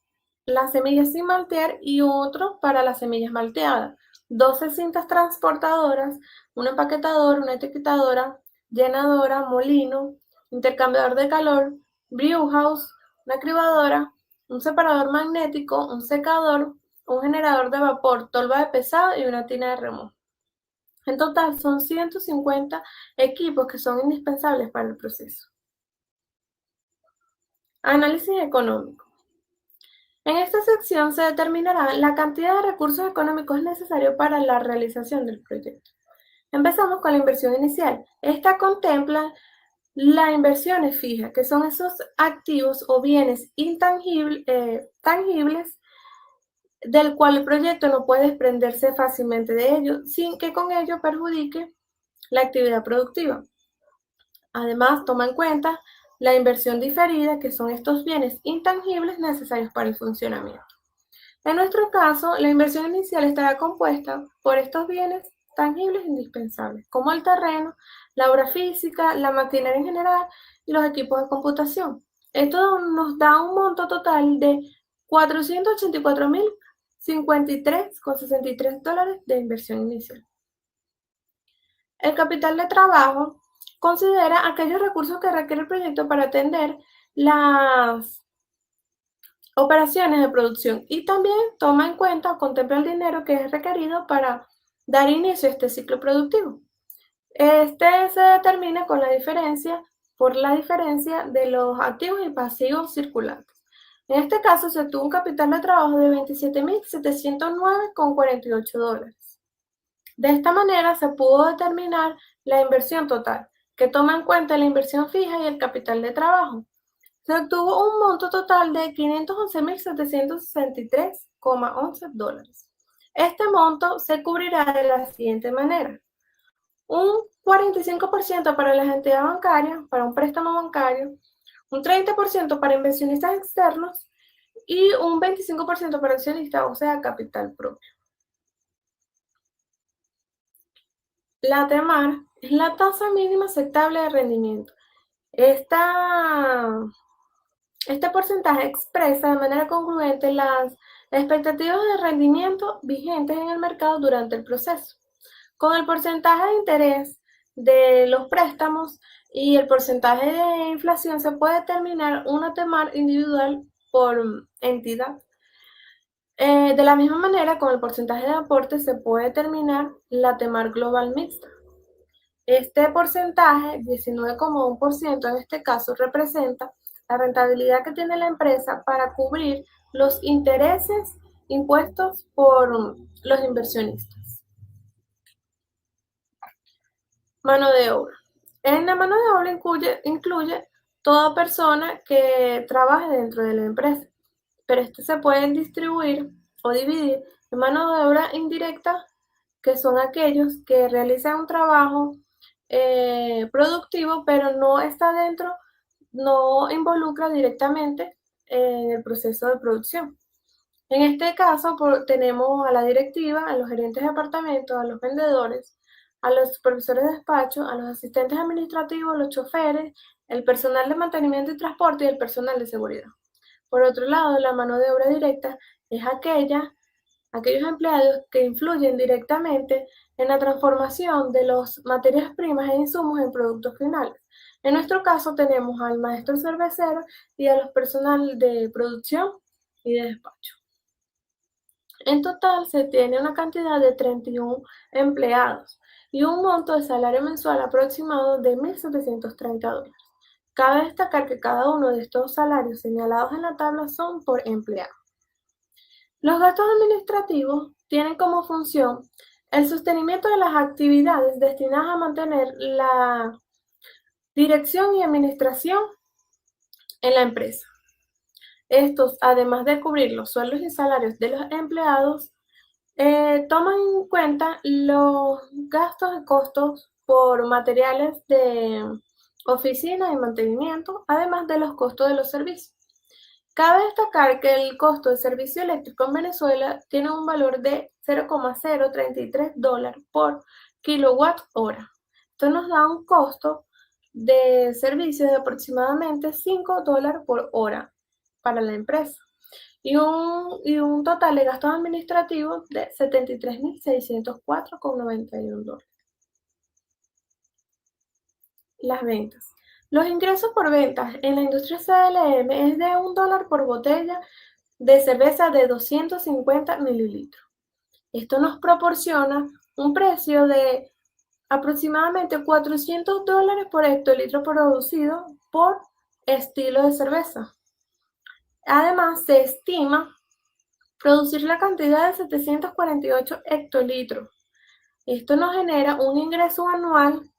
B: las semillas sin maltear y otro para las semillas malteadas, 12 cintas transportadoras, un empaquetador, una etiquetadora, llenadora, molino, intercambiador de calor, brew house, una cribadora, un separador magnético, un secador, un generador de vapor, tolva de pesado y una tina de remojo. En total son 150 equipos que son indispensables para el proceso. Análisis económico. En esta sección se determinará la cantidad de recursos económicos necesarios para la realización del proyecto. Empezamos con la inversión inicial. Esta contempla la inversión fija, que son esos activos o bienes tangibles del cual el proyecto no puede desprenderse fácilmente de ellos sin que con ello perjudique la actividad productiva. Además, toma en cuenta la inversión diferida, que son estos bienes intangibles necesarios para el funcionamiento. En nuestro caso, la inversión inicial estará compuesta por estos bienes tangibles indispensables, como el terreno, la obra física, la maquinaria en general y los equipos de computación. Esto nos da un monto total de $484.053,63 de inversión inicial. El capital de trabajo considera aquellos recursos que requiere el proyecto para atender las operaciones de producción y también toma en cuenta o contempla el dinero que es requerido para dar inicio a este ciclo productivo. Este se determina por la diferencia de los activos y pasivos circulantes. En este caso se tuvo un capital de trabajo de $27.709,48. De esta manera se pudo determinar la inversión total, que toma en cuenta la inversión fija y el capital de trabajo. Se obtuvo un monto total de $511.763,11. Este monto se cubrirá de la siguiente manera: un 45% para las entidades bancarias, para un préstamo bancario, un 30% para inversionistas externos y un 25% para accionistas, o sea, capital propio. La TEMAR es la tasa mínima aceptable de rendimiento. Este porcentaje expresa de manera congruente las expectativas de rendimiento vigentes en el mercado durante el proceso. Con el porcentaje de interés de los préstamos y el porcentaje de inflación se puede determinar una TEMAR individual por entidad. De la misma manera, con el porcentaje de aporte se puede determinar la TEMAR global mixta. Este porcentaje, 19,1% en este caso, representa la rentabilidad que tiene la empresa para cubrir los intereses impuestos por los inversionistas. Mano de obra. En la mano de obra incluye toda persona que trabaje dentro de la empresa, pero esto se pueden distribuir o dividir en mano de obra indirecta, que son aquellos que realizan un trabajo productivo, pero no involucra directamente en el proceso de producción. En este caso, tenemos a la directiva, a los gerentes de departamento, a los vendedores, a los supervisores de despacho, a los asistentes administrativos, los choferes, el personal de mantenimiento y transporte y el personal de seguridad. Por otro lado, la mano de obra directa es aquellos empleados que influyen directamente en la transformación de las materias primas e insumos en productos finales. En nuestro caso tenemos al maestro cervecero y a los personal de producción y de despacho. En total se tiene una cantidad de 31 empleados y un monto de salario mensual aproximado de $1.730. Cabe destacar que cada uno de estos salarios señalados en la tabla son por empleado. Los gastos administrativos tienen como función el sostenimiento de las actividades destinadas a mantener la dirección y administración en la empresa. Estos, además de cubrir los sueldos y salarios de los empleados, toman en cuenta los gastos y costos por materiales de oficina y mantenimiento, además de los costos de los servicios. Cabe destacar que el costo de servicio eléctrico en Venezuela tiene un valor de $0,033 por kilowatt hora. Esto nos da un costo de servicio de aproximadamente $5 por hora para la empresa y un total de gastos administrativos de $73.604,91. Las ventas. Los ingresos por ventas en la industria CLM es de $1 por botella de cerveza de 250 mililitros. Esto nos proporciona un precio de aproximadamente $400 por hectolitro producido por estilo de cerveza. Además, se estima producir la cantidad de 748 hectolitros. Esto nos genera un ingreso anual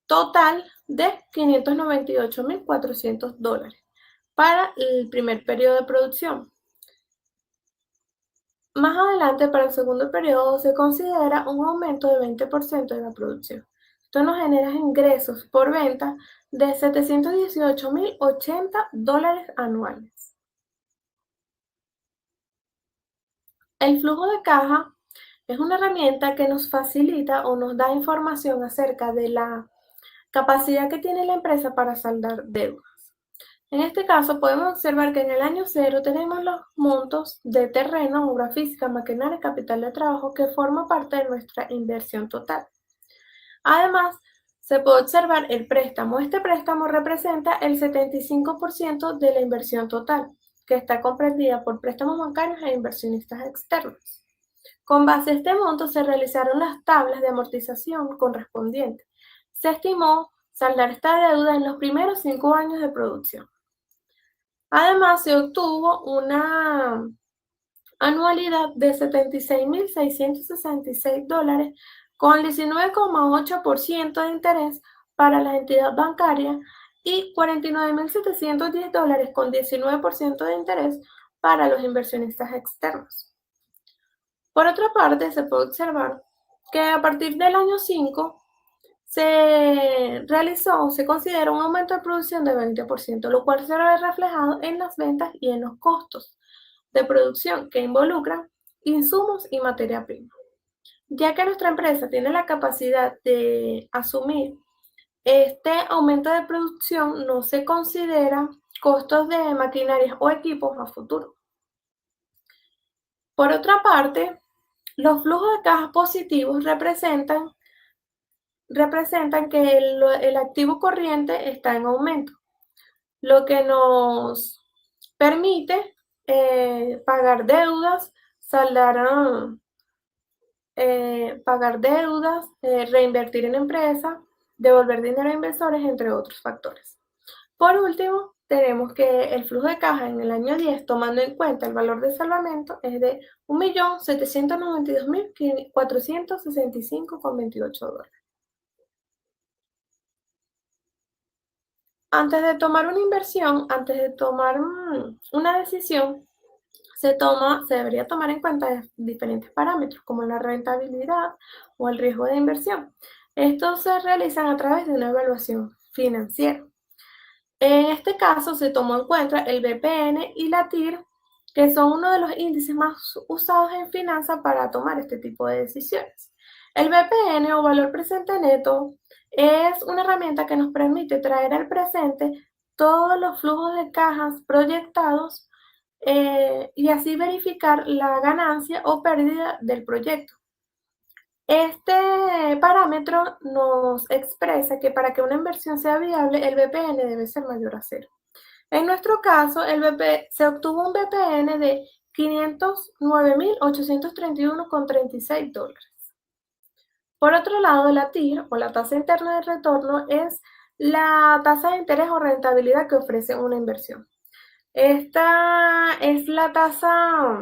B: total de $598.400 para el primer periodo de producción. Más adelante, para el segundo periodo, se considera un aumento de 20% de la producción. Esto nos genera ingresos por venta de $718.080 anuales. El flujo de caja es una herramienta que nos facilita o nos da información acerca de la capacidad que tiene la empresa para saldar deudas. En este caso, podemos observar que en el año 0 tenemos los montos de terreno, obra física, maquinaria y capital de trabajo que forma parte de nuestra inversión total. Además, se puede observar el préstamo. Este préstamo representa el 75% de la inversión total, que está comprendida por préstamos bancarios e inversionistas externos. Con base a este monto se realizaron las tablas de amortización correspondientes. Se estimó saldar esta deuda en los primeros 5 años de producción. Además, se obtuvo una anualidad de $76.666 con el 19,8% de interés para la entidad bancaria y $49.710 con 19% de interés para los inversionistas externos. Por otra parte, se puede observar que a partir del año 5 se considera un aumento de producción de 20%, lo cual se ve reflejado en las ventas y en los costos de producción que involucran insumos y materia prima. Ya que nuestra empresa tiene la capacidad de asumir este aumento de producción, no se considera costos de maquinarias o equipos a futuro. Por otra parte, los flujos de caja positivos representan que el activo corriente está en aumento, lo que nos permite pagar deudas, reinvertir en empresas, devolver dinero a inversores, entre otros factores. Por último, tenemos que el flujo de caja en el año 10, tomando en cuenta el valor de salvamento, es de $1.792.465,28. Antes de tomar una inversión, antes de tomar una decisión, se debería tomar en cuenta diferentes parámetros, como la rentabilidad o el riesgo de inversión. Estos se realizan a través de una evaluación financiera. En este caso, se tomó en cuenta el BPN y la TIR, que son uno de los índices más usados en finanzas para tomar este tipo de decisiones. El BPN o valor presente neto es una herramienta que nos permite traer al presente todos los flujos de cajas proyectados y así verificar la ganancia o pérdida del proyecto. Este parámetro nos expresa que para que una inversión sea viable, el BPN debe ser mayor a 0. En nuestro caso, se obtuvo un BPN de $509.831,36. Por otro lado, la TIR, o la tasa interna de retorno, es la tasa de interés o rentabilidad que ofrece una inversión. Esta es la tasa,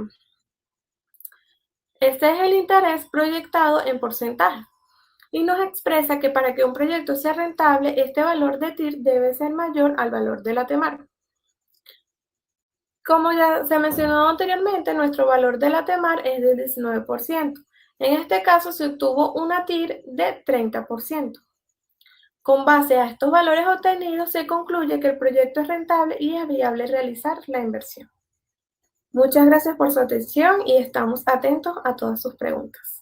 B: este es el interés proyectado en porcentaje y nos expresa que para que un proyecto sea rentable, este valor de TIR debe ser mayor al valor de la TEMAR. Como ya se mencionó anteriormente, nuestro valor de la TEMAR es del 19%. En este caso se obtuvo una TIR de 30%. Con base a estos valores obtenidos, se concluye que el proyecto es rentable y es viable realizar la inversión. Muchas gracias por su atención y estamos atentos a todas sus preguntas.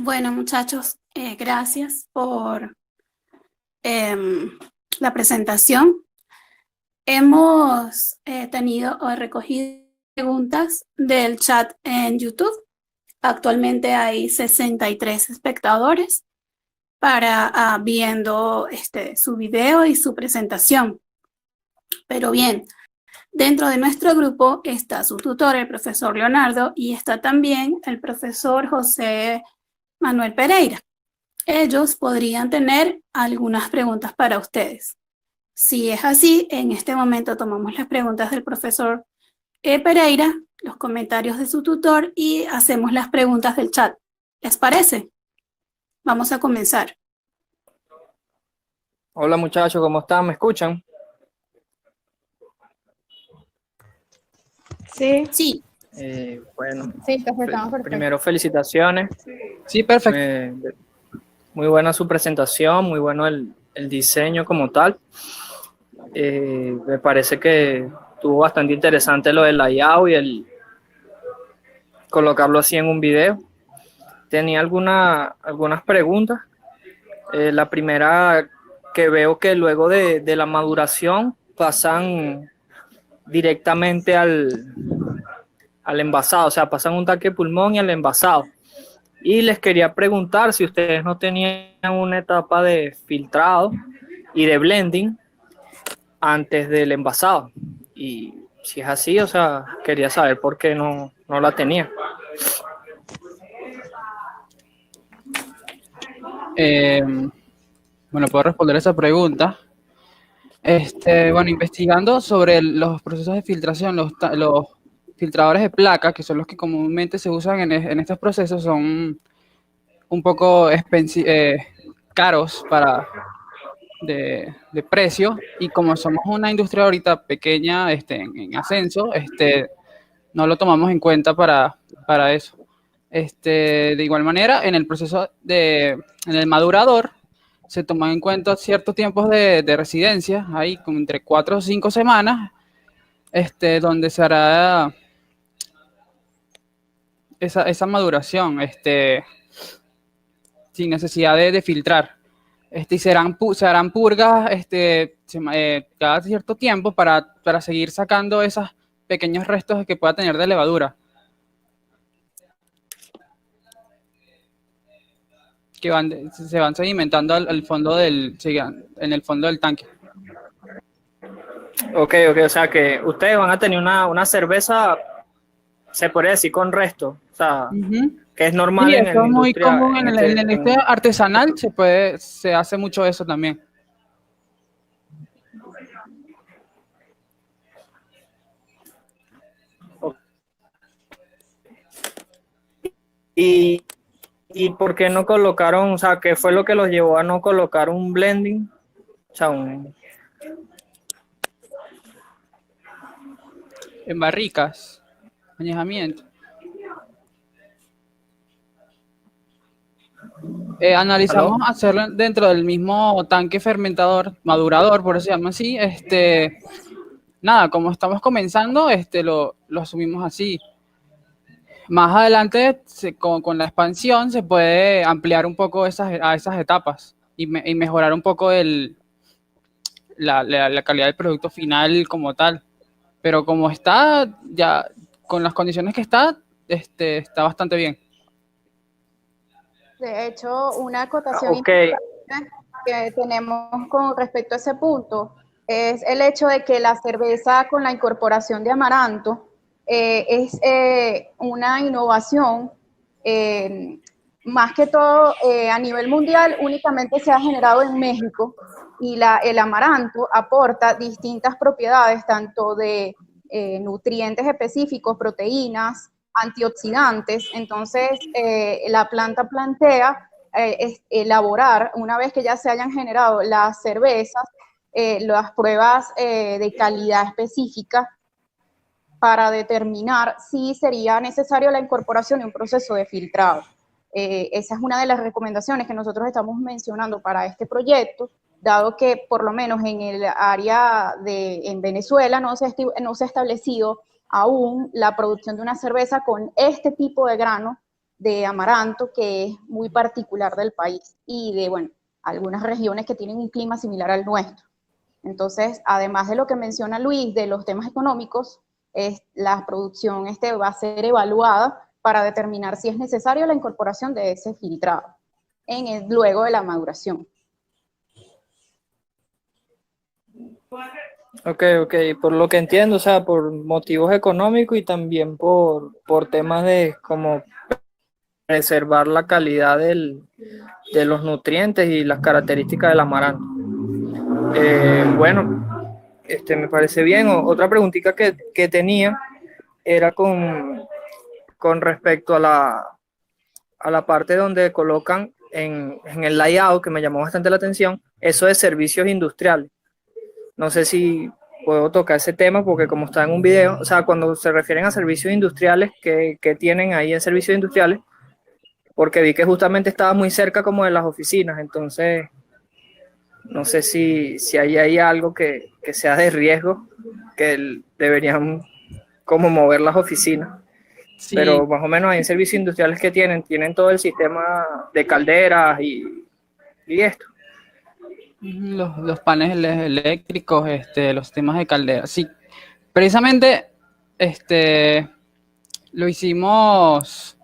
E: Bueno, muchachos, gracias por la presentación. Hemos tenido o recogido preguntas del chat en YouTube. Actualmente hay 63 espectadores viendo su video y su presentación. Pero bien, dentro de nuestro grupo está su tutor, el profesor Leonardo, y está también el profesor José Manuel Pereira. Ellos podrían tener algunas preguntas para ustedes. Si es así, en este momento tomamos las preguntas del profesor Pereira, los comentarios de su tutor y hacemos las preguntas del chat. ¿Les parece? Vamos a comenzar.
F: Hola muchachos, ¿cómo están? ¿Me escuchan?
B: Sí,
E: Sí,
F: Bueno,
B: sí, te escuchamos perfecto.
F: primero felicitaciones.
C: Sí, perfecto.
F: Muy buena su presentación, muy bueno el diseño como tal. Me parece que estuvo bastante interesante lo del layout y el colocarlo así en un video. Tenía algunas preguntas. La primera, que veo que luego de la maduración pasan directamente al envasado, o sea, pasan un tanque de pulmón y al envasado. Y les quería preguntar si ustedes no tenían una etapa de filtrado y de blending antes del envasado. Y si es así, o sea, quería saber por qué no la tenía.
C: Bueno, puedo responder esa pregunta. Bueno, investigando sobre los procesos de filtración, los filtradores de placa, que son los que comúnmente se usan en estos procesos, son un poco caros de precio, y como somos una industria ahorita pequeña, en ascenso, no lo tomamos en cuenta para eso. De igual manera, en el proceso en el madurador, se toman en cuenta ciertos tiempos de residencia, ahí como entre 4 o 5 semanas, donde se hará esa maduración, sin necesidad de filtrar. Y se harán purgas cada cierto tiempo para seguir sacando esos pequeños restos que pueda tener de levadura, que se van sedimentando en el fondo del tanque.
F: Ok, o sea que ustedes van a tener una cerveza, se podría decir, con resto, o sea, que es normal
C: Sí,
F: en
C: eso
F: la
C: es muy
F: industria.
C: común en la industria artesanal, se hace mucho eso también.
F: ¿Y por qué no colocaron, o sea, qué fue lo que los llevó a no colocar un blending? O sea,
C: En barricas, añejamiento. Analizamos
F: ¿Aló?
C: hacerlo dentro del mismo tanque fermentador, madurador, por eso se llama así. Nada, como estamos comenzando, lo asumimos así. Más adelante, con la expansión, se puede ampliar un poco a esas etapas y mejorar un poco la calidad del producto final como tal. Pero como está, ya con las condiciones que está bastante bien.
A: De hecho, una acotación
F: Okay.
A: que tenemos con respecto a ese punto es el hecho de que la cerveza con la incorporación de amaranto es una innovación, más que todo a nivel mundial, únicamente se ha generado en México, y el amaranto aporta distintas propiedades, tanto de nutrientes específicos, proteínas, antioxidantes. Entonces, la planta plantea elaborar, una vez que ya se hayan generado las cervezas, las pruebas de calidad específica para determinar si sería necesario la incorporación de un proceso de filtrado. Esa es una de las recomendaciones que nosotros estamos mencionando para este proyecto, dado que por lo menos en el área en Venezuela no se ha establecido aún la producción de una cerveza con este tipo de grano de amaranto que es muy particular del país y de, bueno, algunas regiones que tienen un clima similar al nuestro. Entonces, además de lo que menciona Luis de los temas económicos, la producción va a ser evaluada para determinar si es necesario la incorporación de ese filtrado luego de la maduración.
F: Ok, por lo que entiendo, o sea, por motivos económicos y también por temas de como preservar la calidad de los nutrientes y las características del amaranto. Bueno, me parece bien. Otra preguntita que tenía era con respecto a la parte donde colocan en el layout, que me llamó bastante la atención, eso de servicios industriales. No sé si puedo tocar ese tema porque como está en un video, o sea, cuando se refieren a servicios industriales, ¿qué tienen ahí en servicios industriales? Porque vi que justamente estaba muy cerca como de las oficinas, entonces no sé si ahí hay algo que sea de riesgo, que deberían como mover las oficinas. Pero
C: Sí,
F: más o menos hay servicios industriales que tienen todo el sistema de calderas y esto.
C: los paneles eléctricos, los sistemas de caldera. Sí, precisamente, lo hicimos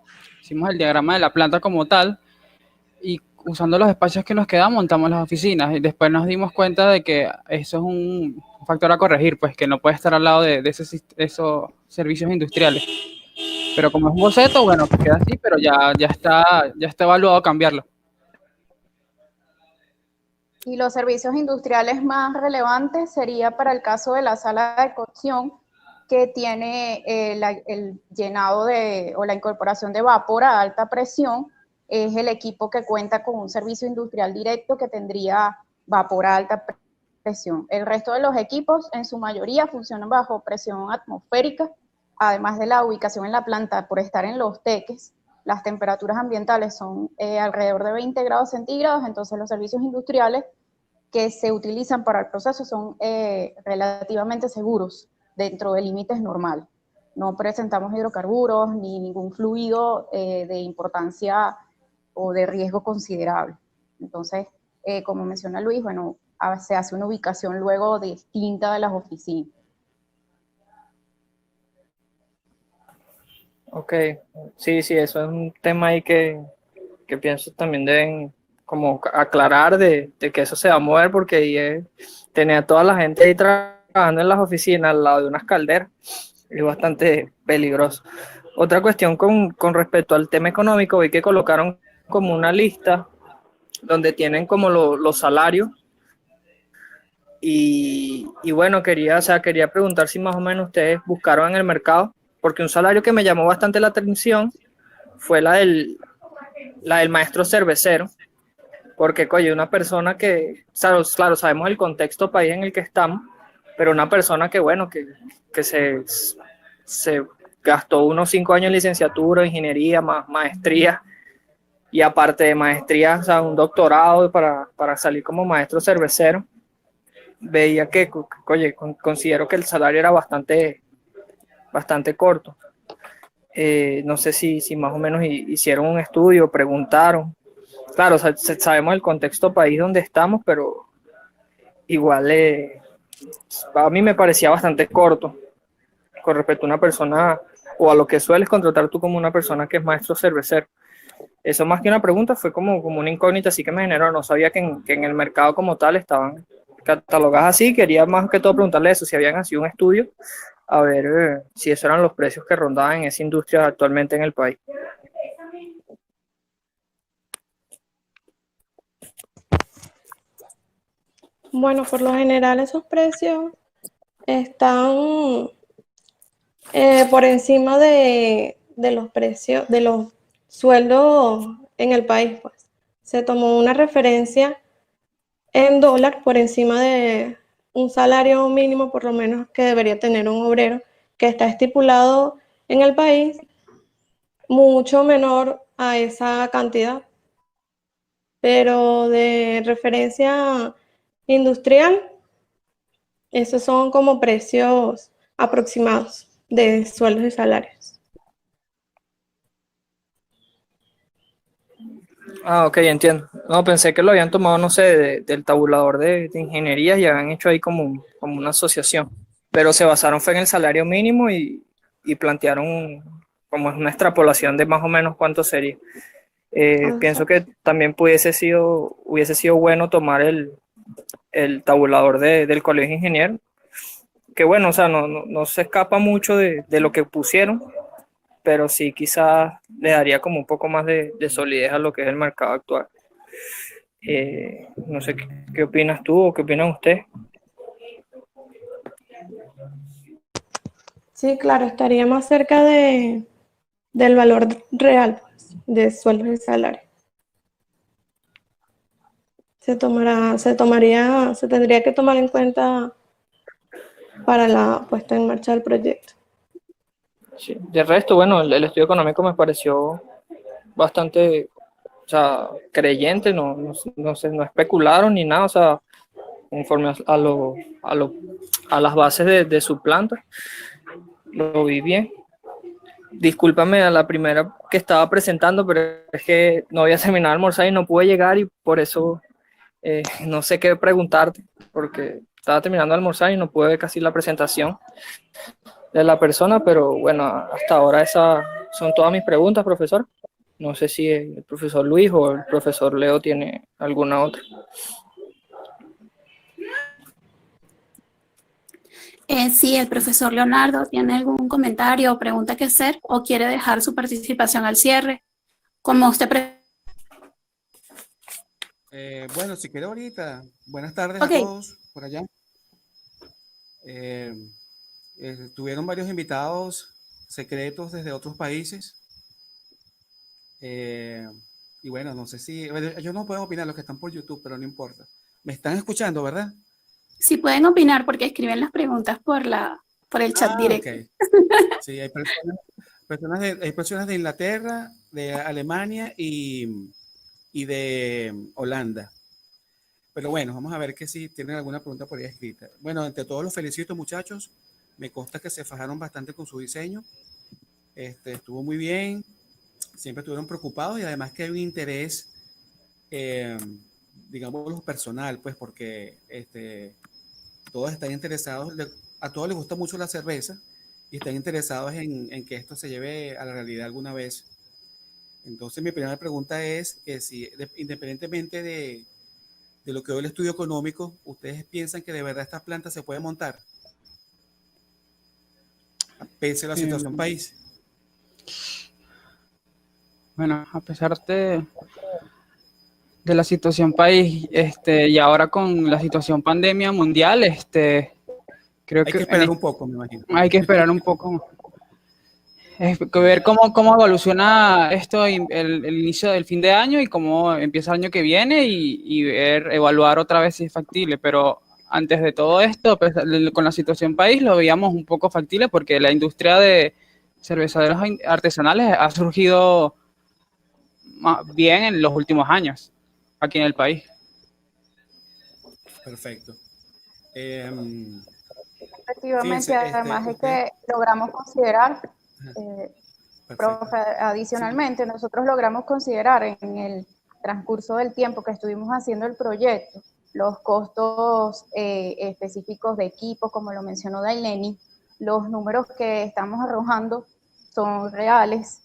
C: el diagrama de la planta como tal, y usando los espacios que nos quedan montamos las oficinas, y después nos dimos cuenta de que eso es un factor a corregir, pues que no puede estar al lado de esos servicios industriales. Pero como es un boceto, bueno, queda así, pero ya está evaluado cambiarlo.
A: Y los servicios industriales más relevantes sería para el caso de la sala de cocción, que tiene el llenado o la incorporación de vapor a alta presión. Es el equipo que cuenta con un servicio industrial directo que tendría vapor a alta presión. El resto de los equipos, en su mayoría, funcionan bajo presión atmosférica, además de la ubicación en la planta por estar en los teques. Las temperaturas ambientales son alrededor de 20 grados centígrados, entonces los servicios industriales que se utilizan para el proceso son relativamente seguros dentro de límites normales. No presentamos hidrocarburos ni ningún fluido de importancia o de riesgo considerable. Entonces, como menciona Luis, bueno, se hace una ubicación luego distinta de las oficinas.
F: Ok, sí, eso es un tema ahí que pienso también deben como aclarar de que eso se va a mover, porque ahí tener a toda la gente ahí trabajando en las oficinas al lado de unas calderas es bastante peligroso. Otra cuestión con respecto al tema económico, vi que colocaron como una lista donde tienen como los salarios y bueno, quería preguntar si más o menos ustedes buscaron en el mercado, porque un salario que me llamó bastante la atención fue la del maestro cervecero, porque, coño, una persona que, claro, sabemos el contexto país en el que estamos, pero una persona que, bueno, que se gastó unos 5 años en licenciatura, ingeniería, más maestría, y aparte de maestría, o sea, un doctorado para salir como maestro cervecero, veía que, oye, considero que el salario era bastante corto. No sé si más o menos hicieron un estudio, preguntaron. Claro, sabemos el contexto país donde estamos, pero igual a mí me parecía bastante corto con respecto a una persona o a lo que sueles contratar tú como una persona que es maestro cervecero. Eso más que una pregunta fue como una incógnita, así que me generó, no sabía que en el mercado como tal estaban catalogadas así. Quería más que todo preguntarle eso, si habían sido un estudio, a ver si esos eran los precios que rondaban en esa industria actualmente en el país.
G: Bueno, por lo general esos precios están por encima de los precios, de los sueldos en el país, pues. Se tomó una referencia en dólar por encima de un salario mínimo, por lo menos, que debería tener un obrero, que está estipulado en el país, mucho menor a esa cantidad. Pero de referencia industrial, esos son como precios aproximados de sueldos y salarios.
F: Ah, ok, entiendo. No, pensé que lo habían tomado, no sé, del tabulador de ingenierías y habían hecho ahí como una asociación. Pero se basaron fue en el salario mínimo y plantearon como una extrapolación de más o menos cuánto sería. Pienso
G: Exacto.
F: que también hubiese sido bueno tomar el tabulador del colegio de ingenieros, que bueno, o sea, no se escapa mucho de lo que pusieron, pero sí quizás le daría como un poco más de solidez a lo que es el mercado actual. No sé qué opinas tú o qué opinan ustedes.
G: Sí, claro, estaría más cerca del valor real de sueldos y salarios. Se tendría que tomar en cuenta para la puesta en marcha del proyecto.
F: Sí. De resto, bueno, el estudio económico me pareció bastante, o sea, creyente, no sé, no especularon ni nada, o sea, conforme a, lo, a las bases de su planta, lo vi bien. Discúlpame a la primera que estaba presentando, pero es que no había terminado de almorzar y no pude llegar y por eso no sé qué preguntarte, porque estaba terminando de almorzar y no pude ver casi la presentación de la persona, pero bueno, hasta ahora esas son todas mis preguntas, profesor. No sé si el profesor Luis o el profesor Leo tiene alguna otra.
E: Si el profesor Leonardo tiene algún comentario o pregunta que hacer o quiere dejar su participación al cierre, como usted
H: Bueno, si quiere ahorita, buenas tardes a
E: Ok,
H: todos por allá. Eh, Tuvieron varios invitados secretos desde otros países. Eh, y bueno, no sé si, bueno, ellos no pueden opinar los que están por YouTube, pero no importa. Me están escuchando, ¿verdad?
E: si pueden opinar porque escriben las preguntas por el chat
H: Ah, ok.
E: directo.
H: Sí, hay hay personas de Inglaterra, de Alemania y de Holanda. Pero bueno, vamos a ver que si tienen alguna pregunta por ahí escrita. Bueno, entre todos los felicito, muchachos. Me consta que se fajaron bastante con su diseño. Estuvo muy bien. Siempre estuvieron preocupados y además que hay un interés, eh, digamos, personal, pues porque todos están interesados, a todos les gusta mucho la cerveza y están interesados en que esto se lleve a la realidad alguna vez. Entonces, mi primera pregunta es que si, independientemente de lo que hoy el estudio económico, ¿ustedes piensan que de verdad esta planta se puede montar? Pese a la
C: Eh,
H: situación país.
C: bueno, a pesar de la situación país, y ahora con la situación pandemia mundial, creo
H: Hay
C: que
H: que esperar un poco, me imagino.
C: hay que esperar un poco, que ver cómo evoluciona esto, el inicio del fin de año y cómo empieza el año que viene y evaluar otra vez si es factible. Pero antes de todo esto, pues, con la situación país, lo veíamos un poco factible porque la industria de cerveceros artesanales ha surgido bien en los últimos años aquí en el país.
H: Perfecto.
A: Efectivamente,
H: Fíjense,
A: además de
H: usted,
A: que logramos considerar, eh,
H: perfecto.
A: profe,
H: Sí,
A: adicionalmente, nosotros logramos considerar en el transcurso del tiempo que estuvimos haciendo el proyecto los costos específicos de equipos, como lo mencionó Daileni, los números que estamos arrojando son reales,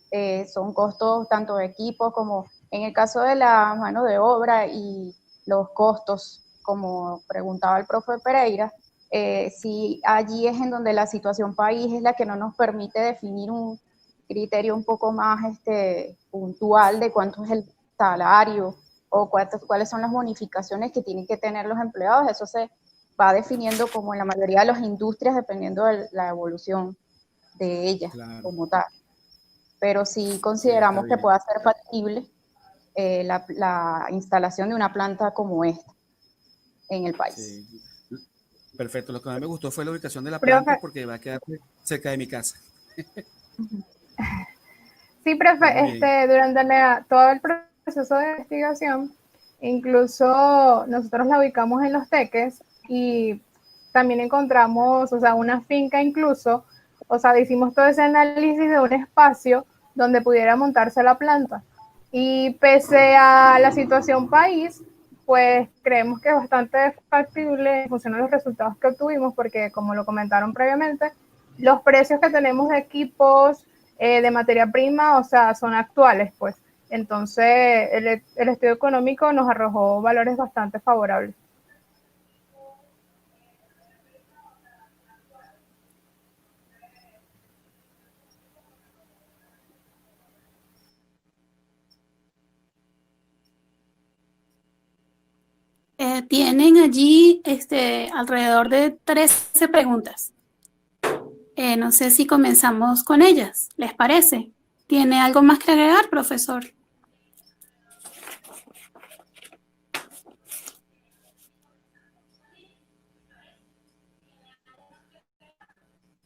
A: son costos tanto de equipos como en el caso de la mano de obra y los costos, como preguntaba el profe Pereira, si allí es en donde la situación país es la que no nos permite definir un criterio un poco más puntual de cuánto es el salario o cuáles son las bonificaciones que tienen que tener los empleados. Eso se va definiendo como en la mayoría de las industrias dependiendo de la evolución de ellas
H: claro.
A: como tal. Pero sí
H: Sí, está
A: consideramos que
H: bien.
A: pueda ser factible la instalación de una planta como esta en el país.
H: Sí. Perfecto. Lo que más me gustó fue la ubicación de la planta
B: Profe,
H: porque va a quedar cerca de mi casa.
B: sí,
H: Está
B: profe,
H: muy bien.
B: durante todo el proceso de investigación, incluso nosotros la ubicamos en Los Teques y también encontramos, o sea, una finca incluso, o sea, hicimos todo ese análisis de un espacio donde pudiera montarse la planta. Y pese a la situación país, pues creemos que es bastante factible en función de los resultados que obtuvimos, porque como lo comentaron previamente, los precios que tenemos de equipos, de materia prima, o sea, son actuales, pues. Entonces, el estudio económico nos arrojó valores bastante favorables.
E: Tienen allí alrededor de 13 preguntas. No sé si comenzamos con ellas, ¿les parece? ¿Tiene algo más que agregar, profesor?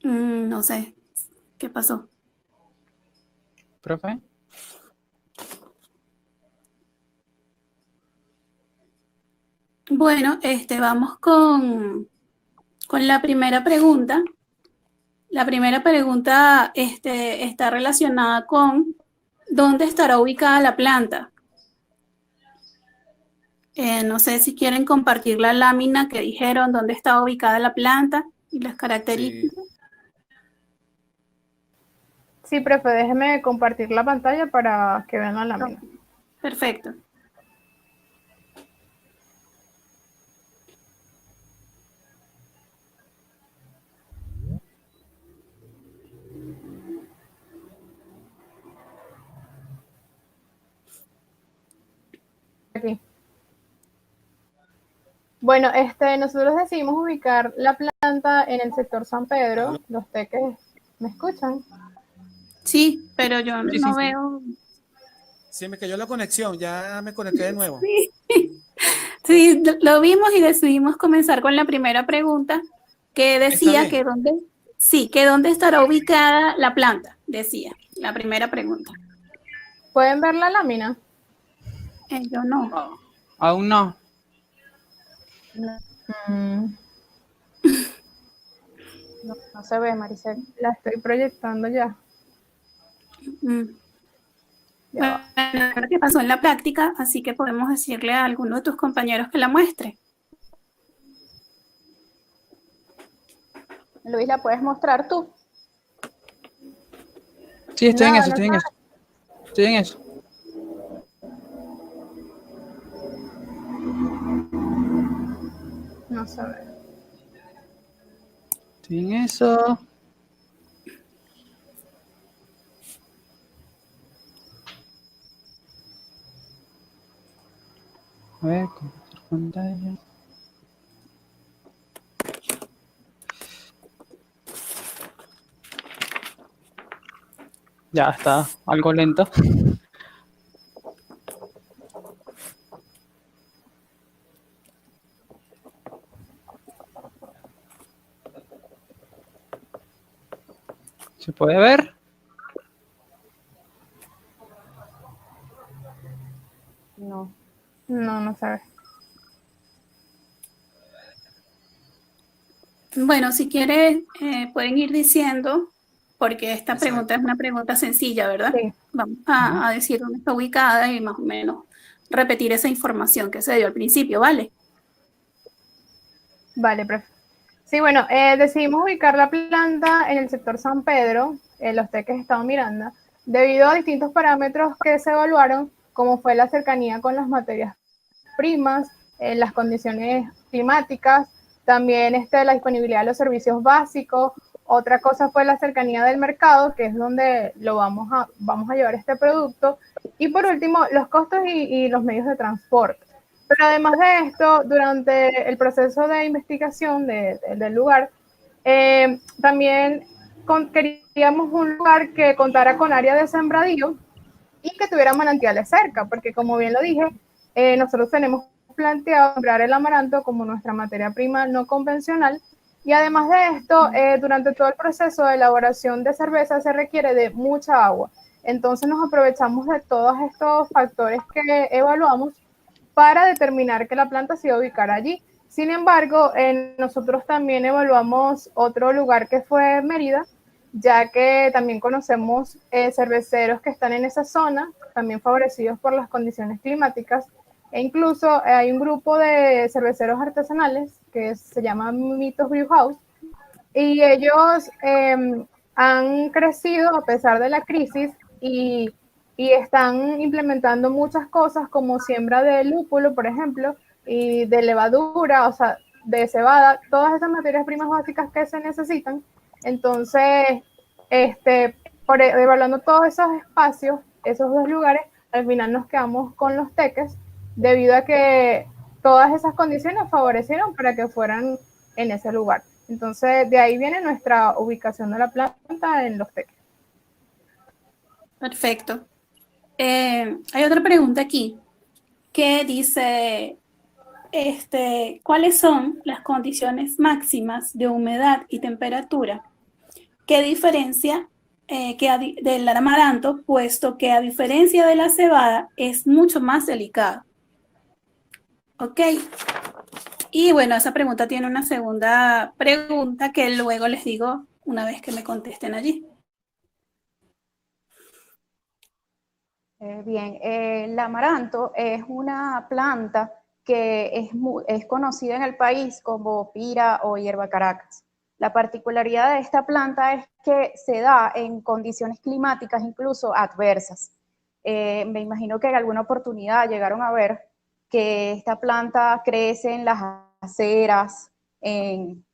E: No sé, ¿qué pasó?
C: Profe.
E: Bueno, vamos con la primera pregunta. La primera pregunta está relacionada con ¿dónde estará ubicada la planta? No sé si quieren compartir la lámina que dijeron dónde está ubicada la planta y las características.
B: Sí, profe, déjeme compartir la pantalla para que vean la lámina.
E: Perfecto.
B: Aquí. Bueno, nosotros decidimos ubicar la planta en el sector San Pedro. Los teques, ¿me escuchan?
E: Sí, pero yo
C: Sí,
E: no
C: sí.
E: veo.
H: Sí, me cayó la conexión, ya me conecté de nuevo.
E: Sí, lo vimos y decidimos comenzar con la primera pregunta que decía
H: bien.
E: que dónde estará ubicada la planta, decía la primera pregunta.
B: ¿Pueden ver la lámina?
E: Yo no.
C: Aún no.
A: No se ve, Maricel.
B: La estoy proyectando ya.
E: Bueno, creo que pasó en la práctica, así que podemos decirle a alguno de tus compañeros que la muestre.
A: Luis, ¿la puedes mostrar tú?
C: Sí, estoy en
B: No,
C: eso,
B: no
C: estoy en
B: sabe.
C: eso. Estoy en eso.
B: No se ve.
C: Estoy en eso. A ver, compartir pantalla. Ya está algo lento. ¿Se puede ver?
A: No.
B: No, no se ve.
E: Bueno, si quieres, pueden ir diciendo, porque esta
H: Exacto.
E: pregunta es una pregunta sencilla, ¿verdad?
B: Sí.
E: Vamos a decir dónde está ubicada y más o menos repetir esa información que se dio al principio, ¿vale?
B: Vale, profe. Sí, bueno, decidimos ubicar la planta en el sector San Pedro, en los teques Estado Miranda, debido a distintos parámetros que se evaluaron, como fue la cercanía con las materias primas, las condiciones climáticas, también la disponibilidad de los servicios básicos. Otra cosa fue la cercanía del mercado, que es donde vamos a llevar este producto. Y por último, los costos y los medios de transporte. Pero además de esto, durante el proceso de investigación del lugar, también queríamos un lugar que contara con área de sembradío y que tuviera manantiales cerca, porque como bien lo dije, nosotros tenemos planteado sembrar el amaranto como nuestra materia prima no convencional. Y además de esto, durante todo el proceso de elaboración de cerveza se requiere de mucha agua. Entonces nos aprovechamos de todos estos factores que evaluamos para determinar que la planta se iba a ubicar allí. Sin embargo, nosotros también evaluamos otro lugar que fue Mérida, ya que también conocemos cerveceros que están en esa zona, también favorecidos por las condiciones climáticas, e incluso hay un grupo de cerveceros artesanales que se llama Mitos Brew House, y ellos han crecido a pesar de la crisis y están implementando muchas cosas como siembra de lúpulo, por ejemplo, y de levadura, o sea, de cebada, todas esas materias primas básicas que se necesitan. Entonces, evaluando todos esos espacios, esos dos lugares, al final nos quedamos con Los Teques, debido a que todas esas condiciones favorecieron para que fueran en ese lugar. Entonces, de ahí viene nuestra ubicación de la planta en Los Teques.
E: Perfecto. Hay otra pregunta aquí que dice, ¿cuáles son las condiciones máximas de humedad y temperatura que diferencia del amaranto, puesto que a diferencia de la cebada es mucho más delicado? Ok. Y bueno, esa pregunta tiene una segunda pregunta que luego les digo una vez que me contesten allí.
A: Bien, el amaranto es una planta que es conocida en el país como pira o hierba Caracas. La particularidad de esta planta es que se da en condiciones climáticas incluso adversas. Me imagino que en alguna oportunidad llegaron a ver que esta planta crece en las aceras, en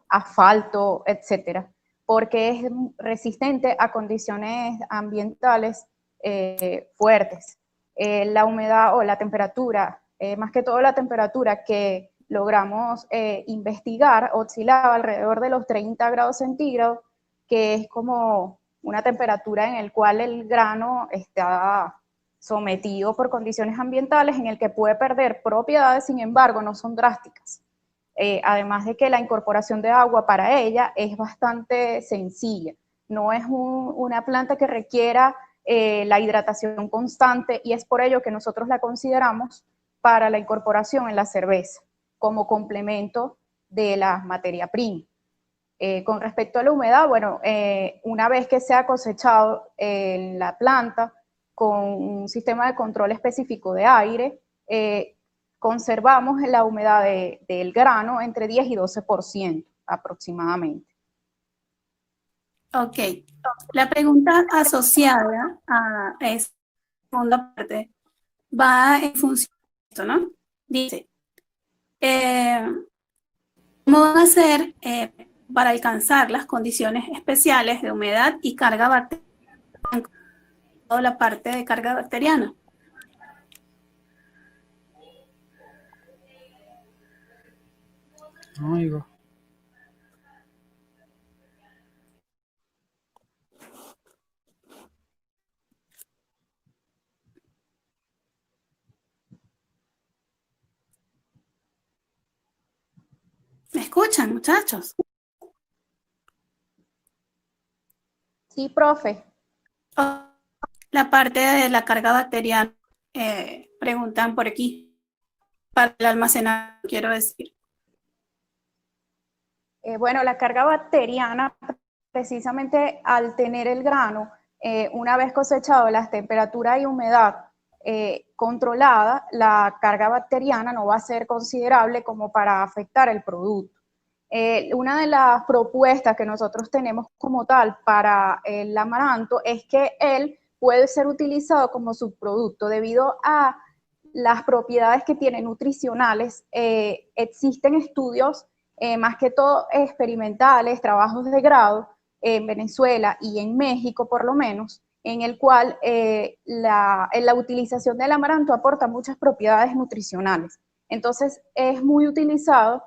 A: asfalto, etcétera, porque es resistente a condiciones ambientales fuertes. La humedad o la temperatura, más que todo la temperatura que logramos investigar, oscilaba alrededor de los 30 grados centígrados, que es como una temperatura en el cual el grano está sometido por condiciones ambientales en el que puede perder propiedades, sin embargo, no son drásticas. Además de que la incorporación de agua para ella es bastante sencilla. No es una planta que requiera la hidratación constante, y es por ello que nosotros la consideramos para la incorporación en la cerveza, como complemento de la materia prima. Con respecto a la humedad, bueno, una vez que se ha cosechado la planta con un sistema de control específico de aire, conservamos la humedad del grano entre 10 y 12% aproximadamente.
E: Ok. La pregunta asociada a esta segunda parte va en función de esto, ¿no? Dice, ¿cómo van a hacer para alcanzar las condiciones especiales de humedad y carga bacteriana en toda la parte de carga bacteriana?
C: No oigo.
E: ¿Me escuchan, muchachos?
A: Sí, profe.
E: La parte de la carga bacteriana, preguntan por aquí, para el almacenamiento, quiero decir.
A: Bueno, la carga bacteriana, precisamente al tener el grano, una vez cosechado, las temperaturas y humedad controlada, la carga bacteriana no va a ser considerable como para afectar el producto. Una de las propuestas que nosotros tenemos como tal para el amaranto es que él puede ser utilizado como subproducto debido a las propiedades que tiene nutricionales. Existen estudios, más que todo experimentales, trabajos de grado en Venezuela y en México por lo menos, en el cual la utilización del amaranto aporta muchas propiedades nutricionales. Entonces es muy utilizado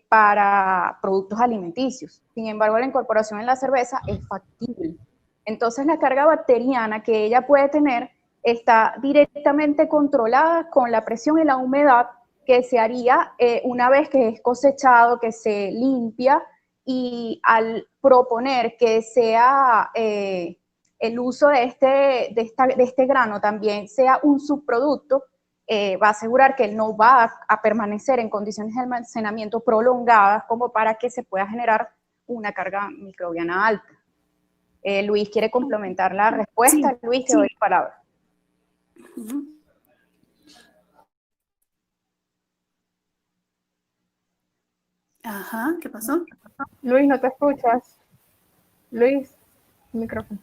A: para productos alimenticios. Sin embargo, la incorporación en la cerveza es factible. Entonces la carga bacteriana que ella puede tener está directamente controlada con la presión y la humedad que se haría una vez que es cosechado, que se limpia, y al proponer que sea el uso de este grano también sea un subproducto, va a asegurar que él no va a permanecer en condiciones de almacenamiento prolongadas como para que se pueda generar una carga microbiana alta. Luis quiere complementar la respuesta.
E: Sí,
A: Luis, te
E: sí.
A: doy la palabra.
E: Ujú. Ajá, ¿qué pasó?
B: Luis, no te escuchas. Luis, micrófono.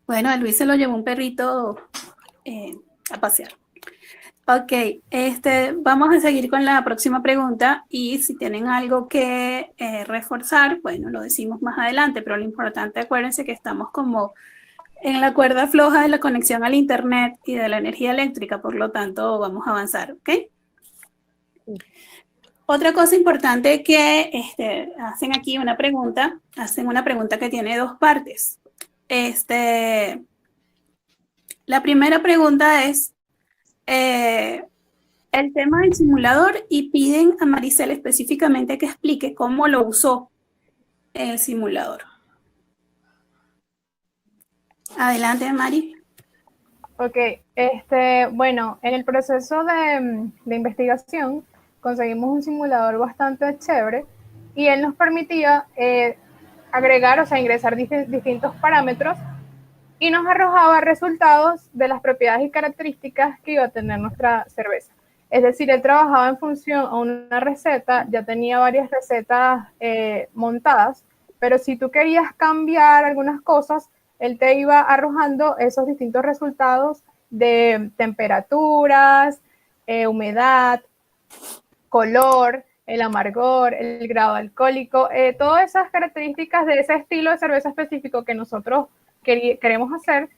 E: Bueno, a Luis se lo llevó un perrito a pasear. Ok, vamos a seguir con la próxima pregunta y si tienen algo que reforzar, bueno, lo decimos más adelante, pero lo importante, acuérdense que estamos como en la cuerda floja de la conexión al internet y de la energía eléctrica, por lo tanto vamos a avanzar, ¿ok? Otra cosa importante que hacen aquí hacen una pregunta que tiene dos partes. La primera pregunta es el tema del simulador y piden a Maricel específicamente que explique cómo lo usó el simulador. Adelante, Mari.
B: Ok, bueno, en el proceso de investigación conseguimos un simulador bastante chévere y él nos permitía agregar, o sea, ingresar distintos parámetros y nos arrojaba resultados de las propiedades y características que iba a tener nuestra cerveza. Es decir, él trabajaba en función a una receta, ya tenía varias recetas montadas, pero si tú querías cambiar algunas cosas, él te iba arrojando esos distintos resultados de temperaturas, humedad, color, el amargor, el grado alcohólico, todas esas características de ese estilo de cerveza específico que nosotros queremos hacer,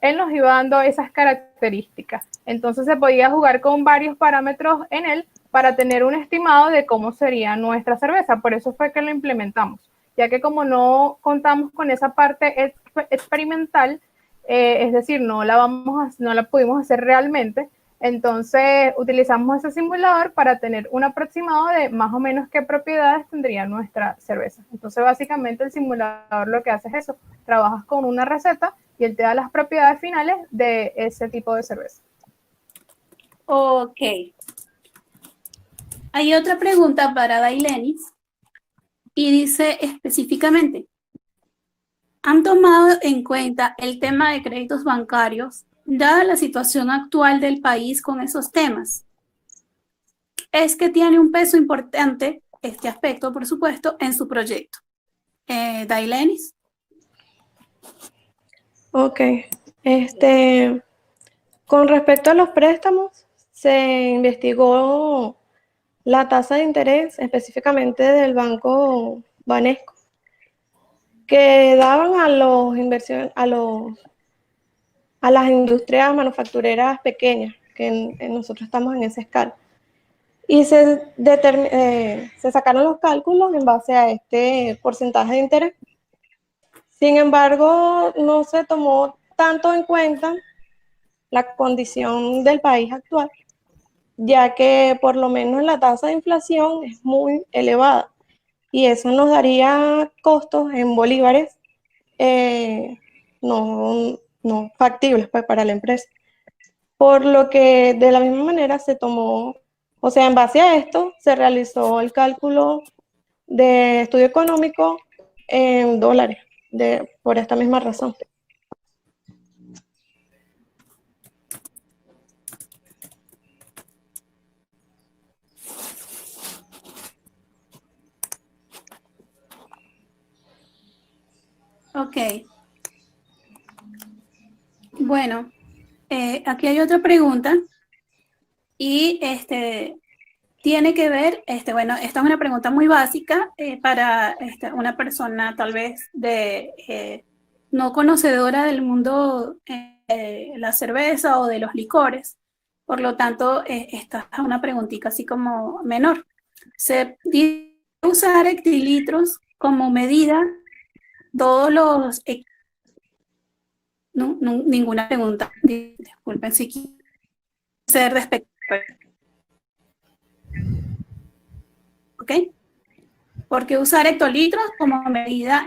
B: él nos iba dando esas características. Entonces se podía jugar con varios parámetros en él para tener un estimado de cómo sería nuestra cerveza. Por eso fue que lo implementamos, ya que como no contamos con esa parte experimental, es decir, no la pudimos hacer realmente, entonces utilizamos ese simulador para tener un aproximado de más o menos qué propiedades tendría nuestra cerveza. Entonces básicamente el simulador lo que hace es eso, trabajas con una receta y él te da las propiedades finales de ese tipo de cerveza.
E: Ok. Hay otra pregunta para Dailenis y dice específicamente, ¿han tomado en cuenta el tema de créditos bancarios dada la situación actual del país con esos temas? Es que tiene un peso importante este aspecto, por supuesto, en su proyecto. Dailenis.
G: Ok. Con respecto a los préstamos, se investigó la tasa de interés específicamente del banco Banesco, que daban a las industrias manufactureras pequeñas, que nosotros estamos en esa escala. Y se sacaron los cálculos en base a este porcentaje de interés. Sin embargo, no se tomó tanto en cuenta la condición del país actual, ya que por lo menos la tasa de inflación es muy elevada y eso nos daría costos en bolívares no factibles pues, para la empresa. Por lo que de la misma manera se tomó, o sea, en base a esto se realizó el cálculo de estudio económico en dólares, por esta misma razón.
E: Ok. Bueno, aquí hay otra pregunta y tiene que ver, bueno, esta es una pregunta muy básica para una persona tal vez no conocedora del mundo la cerveza o de los licores. Por lo tanto, esta es una preguntita así como menor. ¿Se debe usar hectolitros como medida todos los... No, ninguna pregunta. Disculpen si quiero ser respecto. ¿Ok? Porque usar hectolitros como medida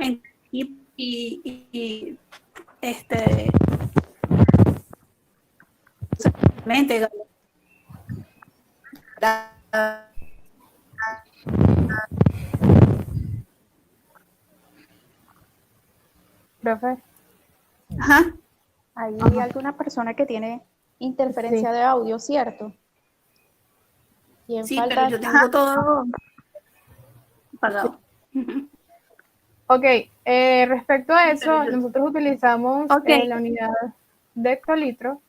B: profe.
E: Ajá.
A: Hay
B: Ajá.
A: alguna persona que tiene interferencia de audio, ¿cierto? ¿Quién
E: Sí,
A: falta?
E: pero yo tengo todo apagado. Ujú.
B: Ok, respecto a
E: Sí,
B: eso,
E: pero yo-
B: nosotros utilizamos
E: Ok,
B: la unidad de hectolitro,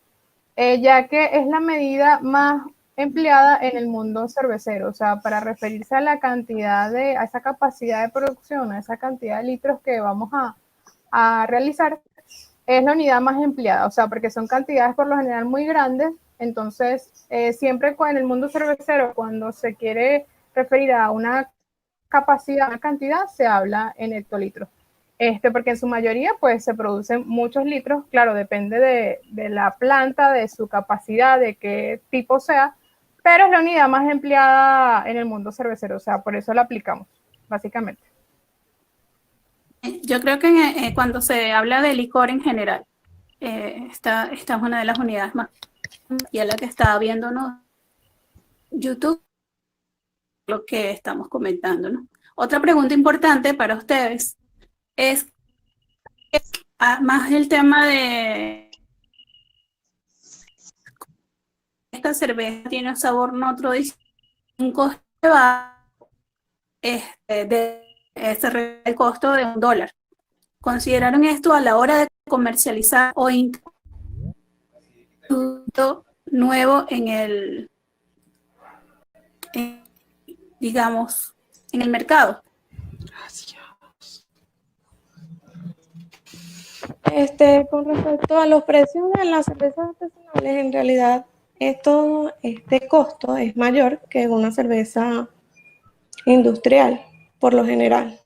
B: ya que es la medida más empleada en el mundo cervecero, o sea, para referirse a la cantidad a esa capacidad de producción, a esa cantidad de litros que vamos a realizar, es la unidad más empleada, o sea, porque son cantidades por lo general muy grandes, entonces siempre en el mundo cervecero, cuando se quiere referir a una capacidad, una cantidad, se habla en hectolitros. Porque en su mayoría pues se producen muchos litros, claro, depende de la planta, de su capacidad, de qué tipo sea, pero es la unidad más empleada en el mundo cervecero, o sea, por eso la aplicamos, básicamente.
E: yo creo que cuando se habla de licor en general, esta es una de las unidades más, y a la que está viéndonos YouTube, lo que estamos comentando, ¿no? Otra pregunta importante para ustedes es más el tema de esta cerveza tiene un sabor neutro, un costo de el costo de $1. ¿Consideraron esto a la hora de comercializar o producto nuevo digamos, en el mercado?
G: Con respecto a los precios de las cervezas artesanales, en realidad este costo es mayor que una cerveza industrial, por lo general.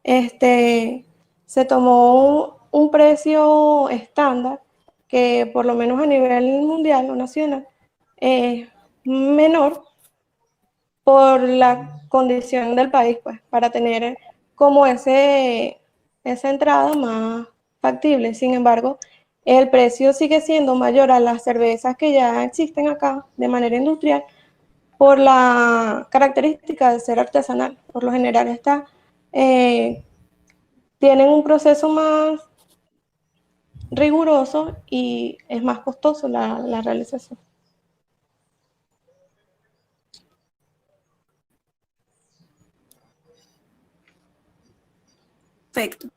G: Se tomó un precio estándar que por lo menos a nivel mundial o nacional es menor por la condición del país, pues, para tener como esa entrada más factible. Sin embargo, el precio sigue siendo mayor a las cervezas que ya existen acá de manera industrial por la característica de ser artesanal. Por lo general tienen un proceso más riguroso y es más costoso la realización.
E: Perfecto.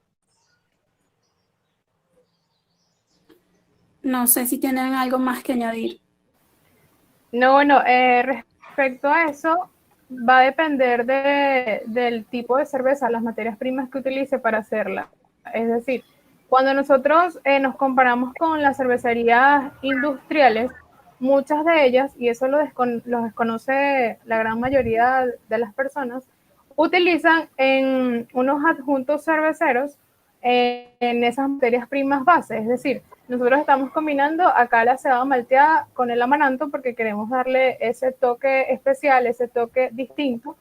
E: No sé si tienen algo más que añadir.
B: No, bueno, respecto a eso, va a depender del tipo de cerveza, las materias primas que utilice para hacerla. Es decir, cuando nosotros nos comparamos con las cervecerías industriales, muchas de ellas, y eso lo desconoce la gran mayoría de las personas, utilizan en unos adjuntos cerveceros en esas materias primas base. Es decir, nosotros estamos combinando acá la cebada malteada con el amaranto porque queremos darle ese toque especial, ese toque distinto.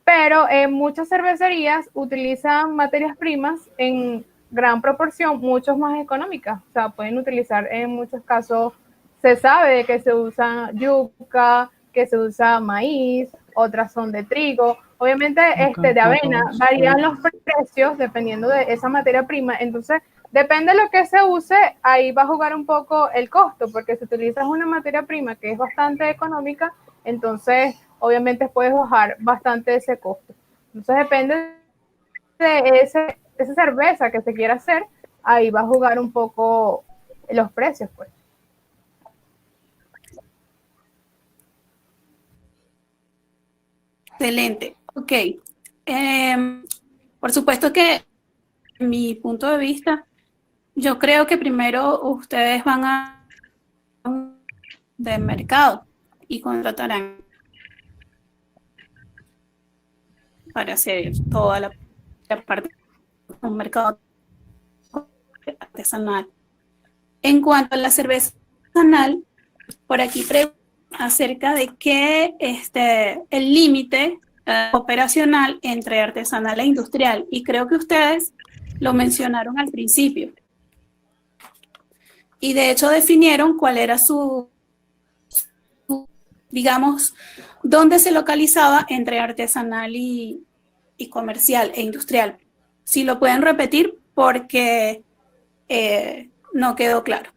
B: Pero muchas cervecerías utilizan materias primas en gran proporción, mucho más económicas. O sea, pueden utilizar en muchos casos, se sabe que se usa yuca, que se usa maíz, otras son de trigo. Obviamente, de avena, varían los precios dependiendo de esa materia prima. Entonces, depende de lo que se use, ahí va a jugar un poco el costo, porque si utilizas una materia prima que es bastante económica, entonces obviamente puedes bajar bastante ese costo. Entonces depende de esa cerveza que se quiera hacer, ahí va a jugar un poco los precios, pues.
E: Excelente. Ok. Por supuesto que, en mi punto de vista, yo creo que primero ustedes van a de mercado y contratarán para hacer toda la parte de un mercado artesanal. En cuanto a la cerveza artesanal, por aquí pregunto acerca de qué el límite operacional entre artesanal e industrial, y creo que ustedes lo mencionaron al principio. Y de hecho definieron cuál era digamos, dónde se localizaba entre artesanal y comercial e industrial. Si lo pueden repetir porque no quedó claro.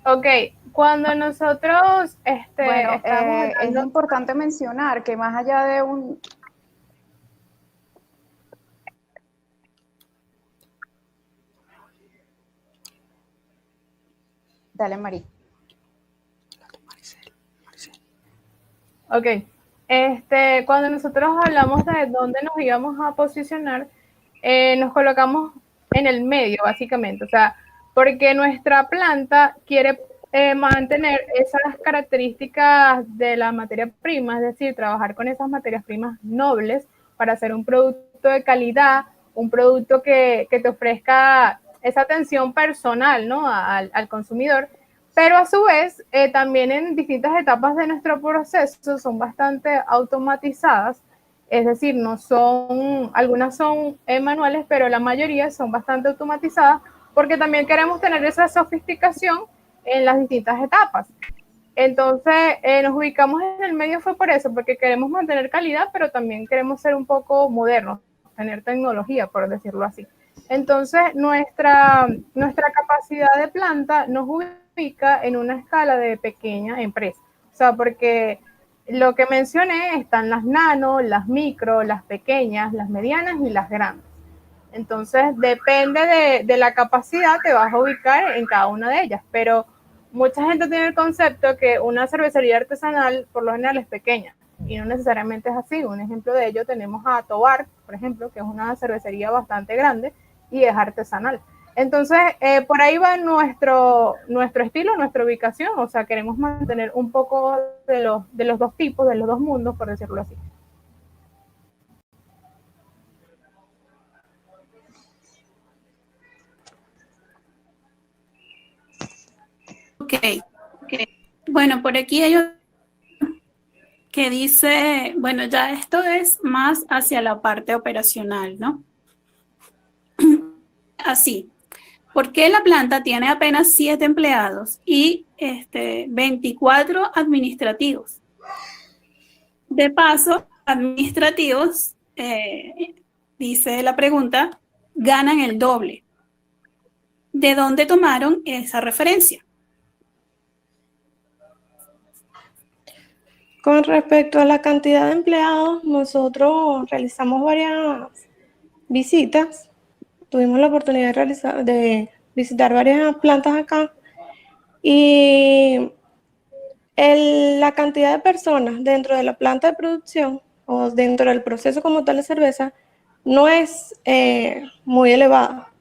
B: Ok, cuando nosotros
A: Bueno,
B: estamos
A: es
B: hablando...
A: importante mencionar que más allá de un... Dale, Mari.
B: Ok, cuando nosotros hablamos de dónde nos íbamos a posicionar, nos colocamos en el medio, básicamente. O sea, porque nuestra planta quiere mantener esas características de la materia prima, es decir, trabajar con esas materias primas nobles para hacer un producto de calidad, un producto que te ofrezca esa atención personal, ¿no? al consumidor. Pero a su vez, también en distintas etapas de nuestro proceso son bastante automatizadas, es decir, no son, algunas son manuales, pero la mayoría son bastante automatizadas porque también queremos tener esa sofisticación en las distintas etapas. Entonces, nos ubicamos en el medio fue por eso, porque queremos mantener calidad, pero también queremos ser un poco modernos, tener tecnología, por decirlo así. Entonces, nuestra capacidad de planta nos ubica en una escala de pequeña empresa. O sea, porque lo que mencioné están las nano, las micro, las pequeñas, las medianas y las grandes. Entonces, depende de la capacidad, te vas a ubicar en cada una de ellas. Pero mucha gente tiene el concepto que una cervecería artesanal por lo general es pequeña y no necesariamente es así. Un ejemplo de ello tenemos a Tobar, por ejemplo, que es una cervecería bastante grande y es artesanal. Entonces, por ahí va nuestro estilo, nuestra ubicación. O sea, queremos mantener un poco de los dos tipos, de los dos mundos, por decirlo así.
E: Ok. Bueno, por aquí hay otro que dice, bueno, ya esto es más hacia la parte operacional, ¿no? Así, ¿por qué la planta tiene apenas 7 empleados y 24 administrativos? De paso, administrativos, dice la pregunta, ganan el doble. ¿De dónde tomaron esa referencia?
G: Con respecto a la cantidad de empleados, nosotros realizamos varias visitas. Tuvimos la oportunidad de visitar varias plantas acá y la cantidad de personas dentro de la planta de producción o dentro del proceso como tal de cerveza no es muy elevada.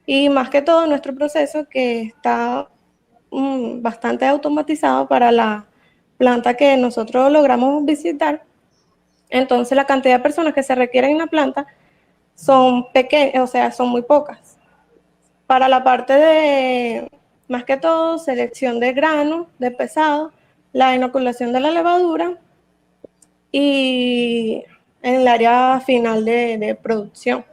G: Y más que todo nuestro proceso que está bastante automatizado para la planta que nosotros logramos visitar. Entonces la cantidad de personas que se requieren en la planta son pequeñas, o sea, son muy pocas. Para la parte de, más que todo, selección de grano, de pesado, la inoculación de la levadura y en el área final de producción.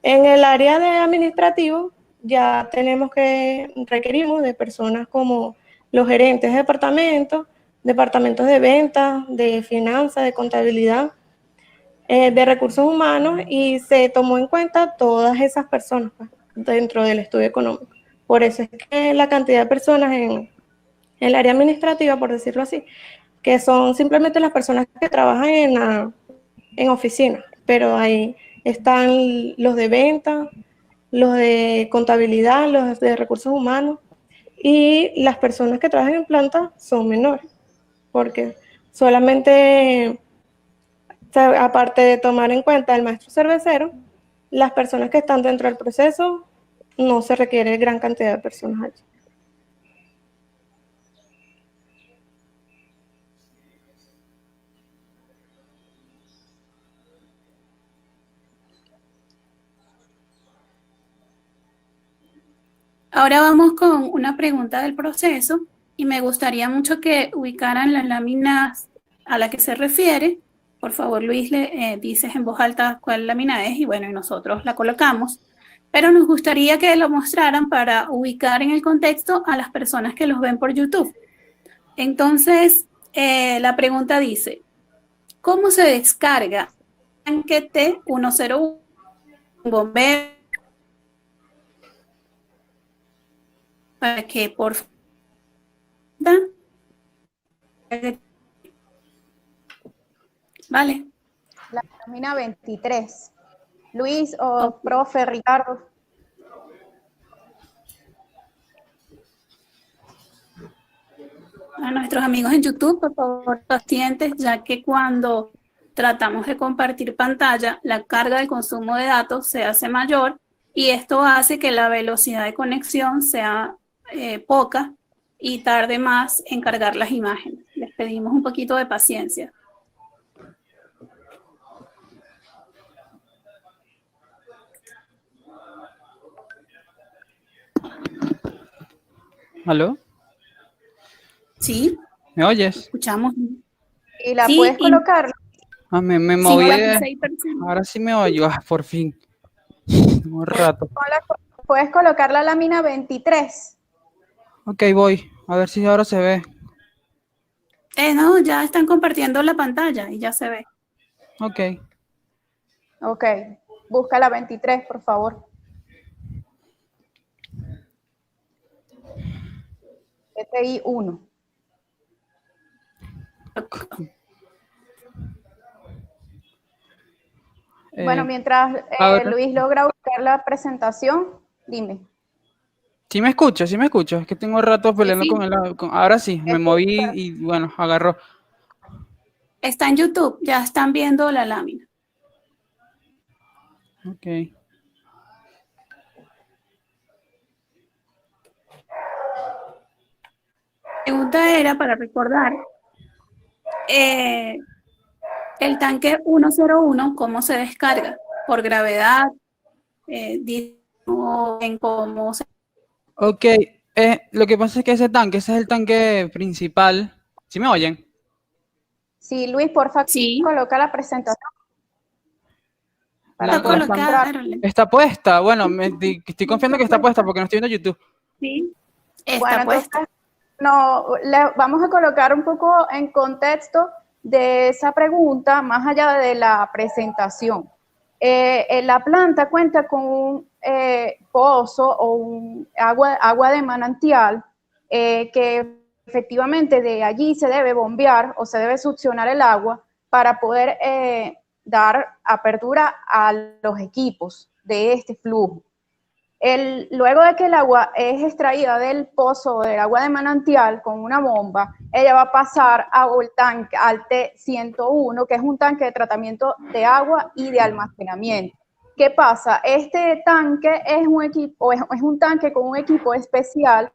G: En el área de administrativo ya requerimos de personas como los gerentes de departamentos de ventas, de finanzas, de contabilidad, de recursos humanos y se tomó en cuenta todas esas personas pues, dentro del estudio económico. Por eso es que la cantidad de personas en el área administrativa, por decirlo así, que son simplemente las personas que trabajan en oficina, pero ahí están los de venta, los de contabilidad, los de recursos humanos y las personas que trabajan en planta son menores, porque solamente, aparte de tomar en cuenta el maestro cervecero, las personas que están dentro del proceso no se requiere gran cantidad de personas allí.
E: Ahora vamos con una pregunta del proceso y me gustaría mucho que ubicaran las láminas a la que se refiere. Por favor, Luis, le dices en voz alta cuál lámina es y bueno, y nosotros la colocamos. Pero nos gustaría que lo mostraran para ubicar en el contexto a las personas que los ven por YouTube. Entonces, la pregunta dice, ¿Cómo se descarga tanque T101? Un bombeo. Para que por favor. Vale.
A: La lámina 23. Luis o profe Ricardo.
E: A nuestros amigos en YouTube, por favor, pacientes, ya que cuando tratamos de compartir pantalla, la carga de consumo de datos se hace mayor y esto hace que la velocidad de conexión sea poca y tarde más en cargar las imágenes. Les pedimos un poquito de paciencia.
C: ¿Aló?
E: ¿Sí?
C: ¿Me oyes?
E: ¿Escuchamos?
A: ¿Y la
E: Sí,
A: puedes colocar?
C: Ah, me moví.
E: 56%.
C: Ahora sí me oyo. Ah, por fin. Un rato.
A: Puedes colocar la lámina 23.
C: Ok, voy. A ver si ahora se ve.
E: No, ya están compartiendo la pantalla y ya se ve.
C: Ok.
A: Ok. Busca la 23, por favor. TTI 1. Bueno, mientras Luis logra buscar la presentación, dime.
C: Sí me escucho, sí me escucho. Es que tengo rato peleando
E: Sí.
C: con el... Ahora sí, me moví y bueno, agarró.
E: Está en YouTube, ya están viendo la lámina.
C: Ok.
E: La pregunta era para recordar el tanque 101, ¿cómo se descarga? ¿Por gravedad? En cómo se...
C: Ok, lo que pasa es que ese es el tanque principal. ¿Sí me oyen?
A: Sí, Luis, porfa,
E: Sí.
A: coloca la presentación. Para
E: Está
A: poder
E: colocada.
A: encontrar.
C: Está puesta. Bueno, estoy confiando que está puesta porque no estoy viendo YouTube.
E: Sí, está
A: Bueno,
E: puesta.
A: entonces, vamos a colocar un poco en contexto de esa pregunta, más allá de la presentación. La planta cuenta con un pozo o un agua de manantial que efectivamente de allí se debe bombear o se debe succionar el agua para poder dar apertura a los equipos de este flujo. Luego de que el agua es extraída del pozo o del agua de manantial con una bomba, ella va a pasar al tanque, al T101, que es un tanque de tratamiento de agua y de almacenamiento. ¿Qué pasa? Este tanque es un tanque con un equipo especial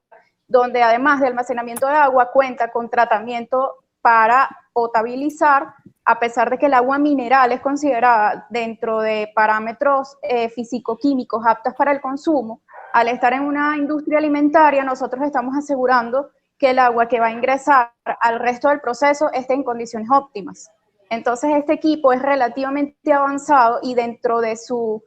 A: donde además de almacenamiento de agua cuenta con tratamiento para potabilizar, a pesar de que el agua mineral es considerada dentro de parámetros físico-químicos aptas para el consumo. Al estar en una industria alimentaria, nosotros estamos asegurando que el agua que va a ingresar al resto del proceso esté en condiciones óptimas. Entonces, este equipo es relativamente avanzado y dentro de su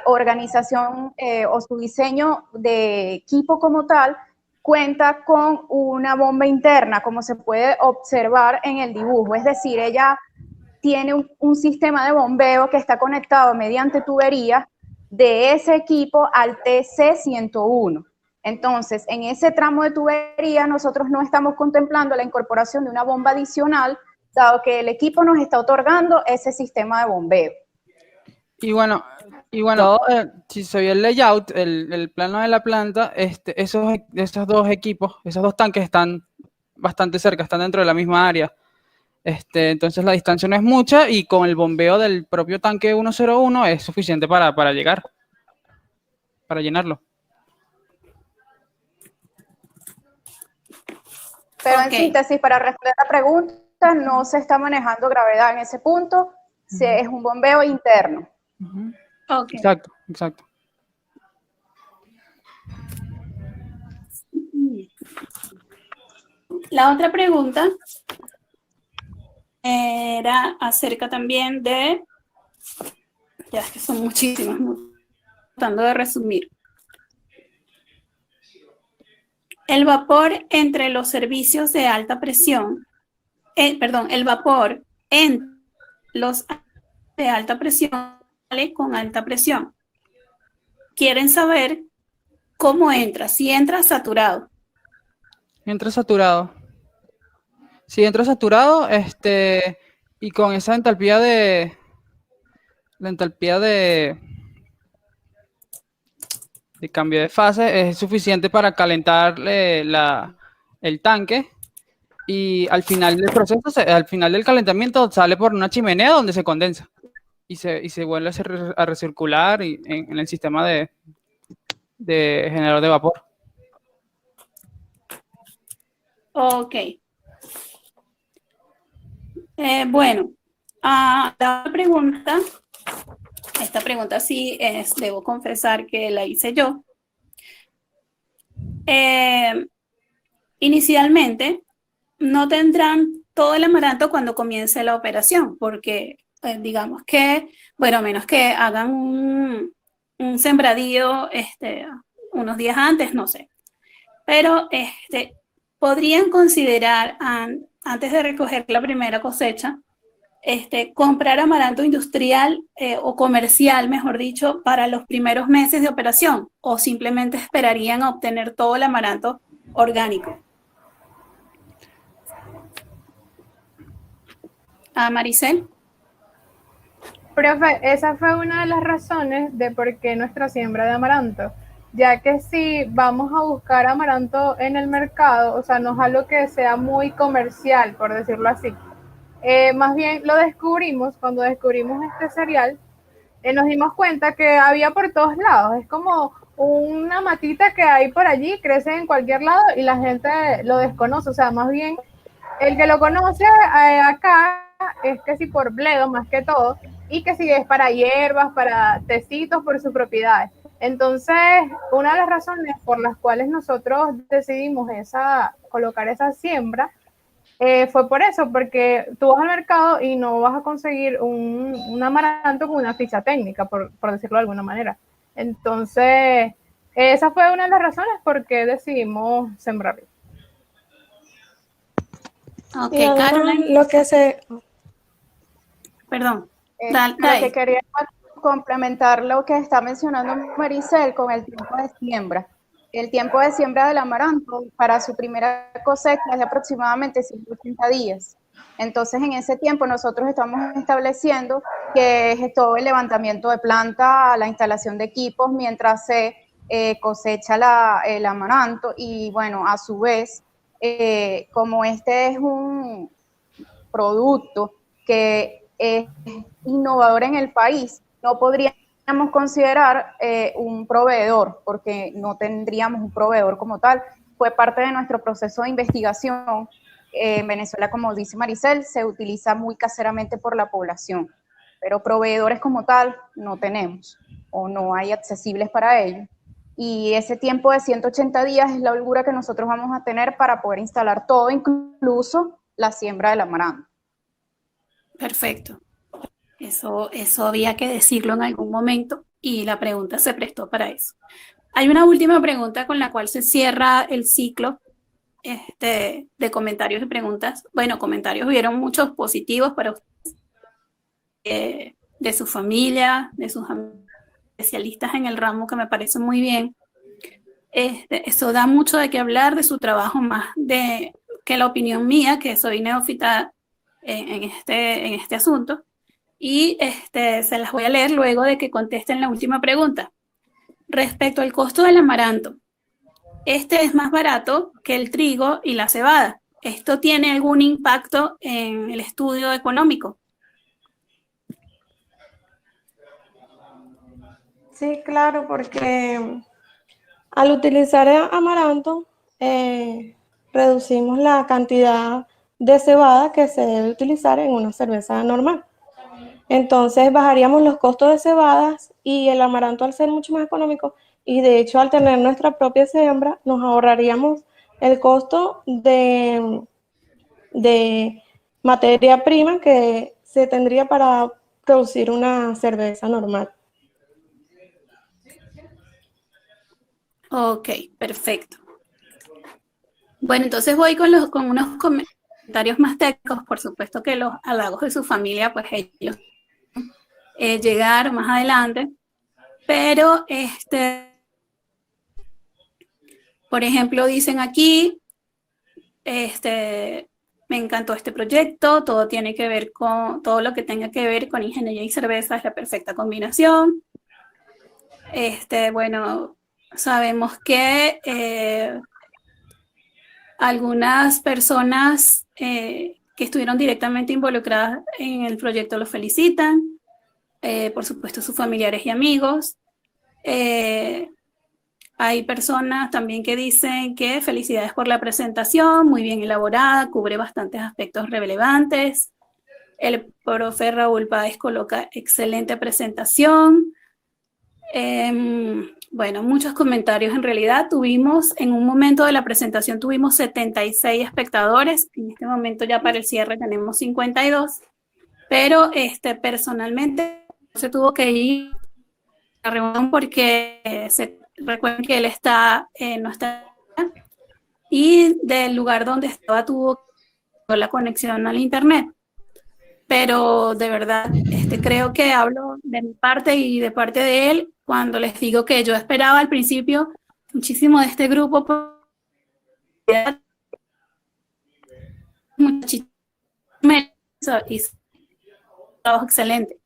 A: organización o su diseño de equipo como tal, cuenta con una bomba interna, como se puede observar en el dibujo. Es decir, ella tiene un sistema de bombeo que está conectado mediante tuberías de ese equipo al TC101. Entonces, en ese tramo de tubería nosotros no estamos contemplando la incorporación de una bomba adicional, dado que el equipo nos está otorgando ese sistema de bombeo.
C: Y bueno, si se vio el layout, el plano de la planta, esos dos equipos, esos dos tanques están bastante cerca, están dentro de la misma área. Entonces la distancia no es mucha y con el bombeo del propio tanque 101 es suficiente para llegar, para llenarlo.
A: Pero en síntesis, para responder la pregunta, no se está manejando gravedad en ese punto, es un bombeo interno.
E: Okay.
C: Exacto.
E: La otra pregunta era acerca también de, ya es que son muchísimas, tratando de resumir. El vapor entre los servicios de alta presión, el vapor entre los de alta presión con alta presión. Quieren saber cómo entra, si entra saturado.
C: Entra saturado. Si entra saturado, y con esa entalpía de cambio de fase es suficiente para calentar el tanque, y al final del proceso, al final del calentamiento, sale por una chimenea donde se condensa y se vuelve a recircular en el sistema de generador de vapor.
E: Ok. Bueno, la pregunta, esta pregunta sí debo confesar que la hice yo. Inicialmente, no tendrán todo el amaranto cuando comience la operación, porque digamos que, bueno, a menos que hagan un sembradío unos días antes, no sé. Pero podrían considerar, antes de recoger la primera cosecha, comprar amaranto industrial o comercial, mejor dicho, para los primeros meses de operación, o simplemente esperarían a obtener todo el amaranto orgánico. Maricel.
B: Profe, esa fue una de las razones de por qué nuestra siembra de amaranto, ya que si vamos a buscar amaranto en el mercado, o sea, no es algo que sea muy comercial, por decirlo así. Más bien lo descubrimos, cuando descubrimos este cereal, nos dimos cuenta que había por todos lados, es como una matita que hay por allí, crece en cualquier lado y la gente lo desconoce, o sea, más bien el que lo conoce acá es que si por bledo más que todo, y que si es para hierbas, para tecitos, por sus propiedades. Entonces, una de las razones por las cuales nosotros decidimos colocar esa siembra fue por eso, porque tú vas al mercado y no vas a conseguir un amaranto con una ficha técnica, por decirlo de alguna manera. Entonces, esa fue una de las razones por qué decidimos sembrarlo.
E: Ok,
G: Y además,
E: Caroline.
G: lo que se...
E: Perdón.
A: Lo que quería complementar lo que está mencionando Maricel con el tiempo de siembra. El tiempo de siembra del amaranto para su primera cosecha es de aproximadamente 180 días. Entonces, en ese tiempo nosotros estamos estableciendo que es todo el levantamiento de planta, la instalación de equipos mientras se cosecha el amaranto, y bueno, a su vez, como este es un producto que es innovador en el país, no podríamos considerar un proveedor, porque no tendríamos un proveedor como tal. Fue parte de nuestro proceso de investigación. En Venezuela, como dice Maricel, se utiliza muy caseramente por la población, pero proveedores como tal no tenemos o no hay accesibles para ello. Y ese tiempo de 180 días es la holgura que nosotros vamos a tener para poder instalar todo, incluso la siembra del amaranto.
E: Perfecto. Eso había que decirlo en algún momento y la pregunta se prestó para eso. Hay una última pregunta con la cual se cierra el ciclo de comentarios y preguntas. Bueno, comentarios hubieron muchos positivos para ustedes, de su familia, de sus especialistas en el ramo, que me parece muy bien. Eso da mucho de qué hablar de su trabajo, más de que la opinión mía, que soy neófita en este asunto. Y se las voy a leer luego de que contesten la última pregunta. Respecto al costo del amaranto, este es más barato que el trigo y la cebada. ¿Esto tiene algún impacto en el estudio económico?
G: Sí, claro, porque al utilizar amaranto, reducimos la cantidad de cebada que se debe utilizar en una cerveza normal. Entonces bajaríamos los costos de cebadas, y el amaranto, al ser mucho más económico, y de hecho al tener nuestra propia siembra, nos ahorraríamos el costo de materia prima que se tendría para producir una cerveza normal.
E: Ok, perfecto. Bueno, entonces voy con unos comentarios comentarios más técnicos, por supuesto que los halagos de su familia, pues ellos llegar más adelante, pero por ejemplo, dicen aquí, me encantó este proyecto, todo tiene que ver con, todo lo que tenga que ver con ingeniería y cerveza es la perfecta combinación. Bueno, sabemos que algunas personas que estuvieron directamente involucradas en el proyecto lo felicitan, por supuesto sus familiares y amigos. Hay personas también que dicen que felicidades por la presentación, muy bien elaborada, cubre bastantes aspectos relevantes. El profe Raúl Páez coloca excelente presentación. Bueno, muchos comentarios en realidad. Tuvimos, en un momento de la presentación, tuvimos 76 espectadores. En este momento ya para el cierre tenemos 52. Pero personalmente se tuvo que ir a la reunión porque recuerden que él no está, y del lugar donde estaba tuvo la conexión al internet. Pero de verdad, creo que hablo de mi parte y de parte de él cuando les digo que yo esperaba al principio muchísimo de este grupo, muchísimo, y trabajo excelente.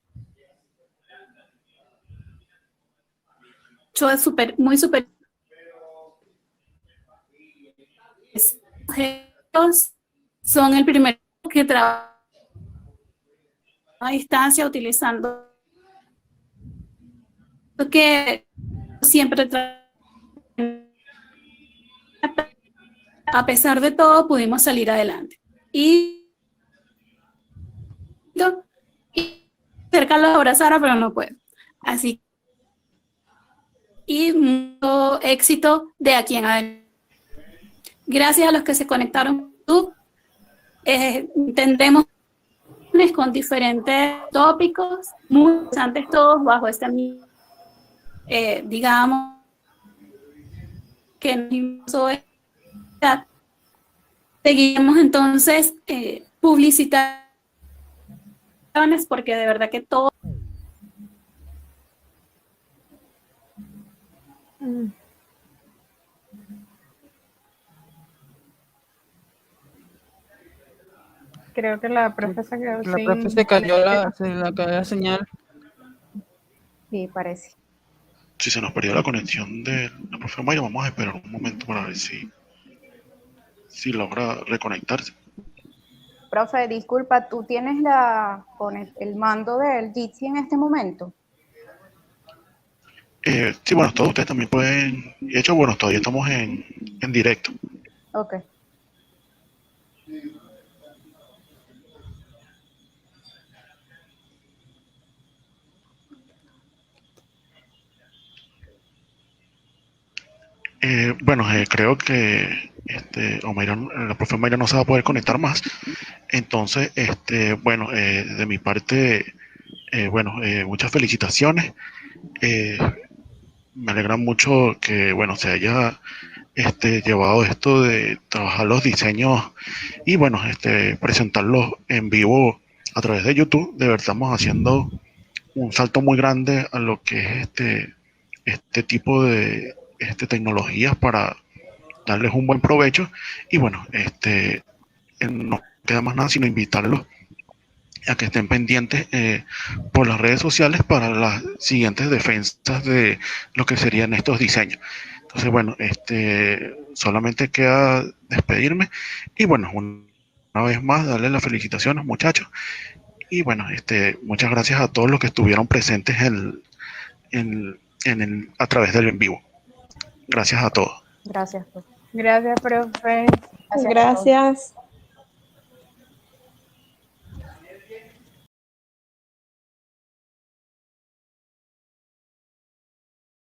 E: Yo es muy súper. Son el primer que trabaja a distancia utilizando lo que siempre a pesar de todo pudimos salir adelante y cerca lo abrazara pero no puedo, así y mucho éxito de aquí en adelante. Gracias a los que se conectaron a YouTube. Tendremos con diferentes tópicos muy interesantes todos bajo este digamos que nos seguimos entonces publicitaciones porque de verdad que todo
B: Creo que la profe se quedó
C: La
B: sin...
C: profe se cayó se le cayó la señal.
A: Sí, parece.
I: Si se nos perdió la conexión de la profe Mayra, vamos a esperar un momento para ver si logra reconectarse.
A: Profe, disculpa, ¿tú tienes con el mando del Jitsi en este momento?
I: Sí, bueno, todos ustedes también pueden. De hecho, bueno, todavía estamos en directo.
A: Ok.
I: Bueno, creo que la profe Mayra no se va a poder conectar más. Entonces, bueno, de mi parte, muchas felicitaciones. Me alegra mucho que, bueno, se haya llevado esto de trabajar los diseños y, bueno, presentarlos en vivo a través de YouTube. De verdad, estamos haciendo un salto muy grande a lo que es este tipo de tecnologías para darles un buen provecho. Y bueno, no queda más nada sino invitarlos a que estén pendientes por las redes sociales para las siguientes defensas de lo que serían estos diseños. Entonces, bueno, solamente queda despedirme y bueno, una vez más darle las felicitaciones, muchachos. Y bueno, muchas gracias a todos los que estuvieron presentes a través del en vivo. Gracias a todos.
A: Gracias, profe.
B: Gracias, profe.
A: Gracias.
G: Gracias.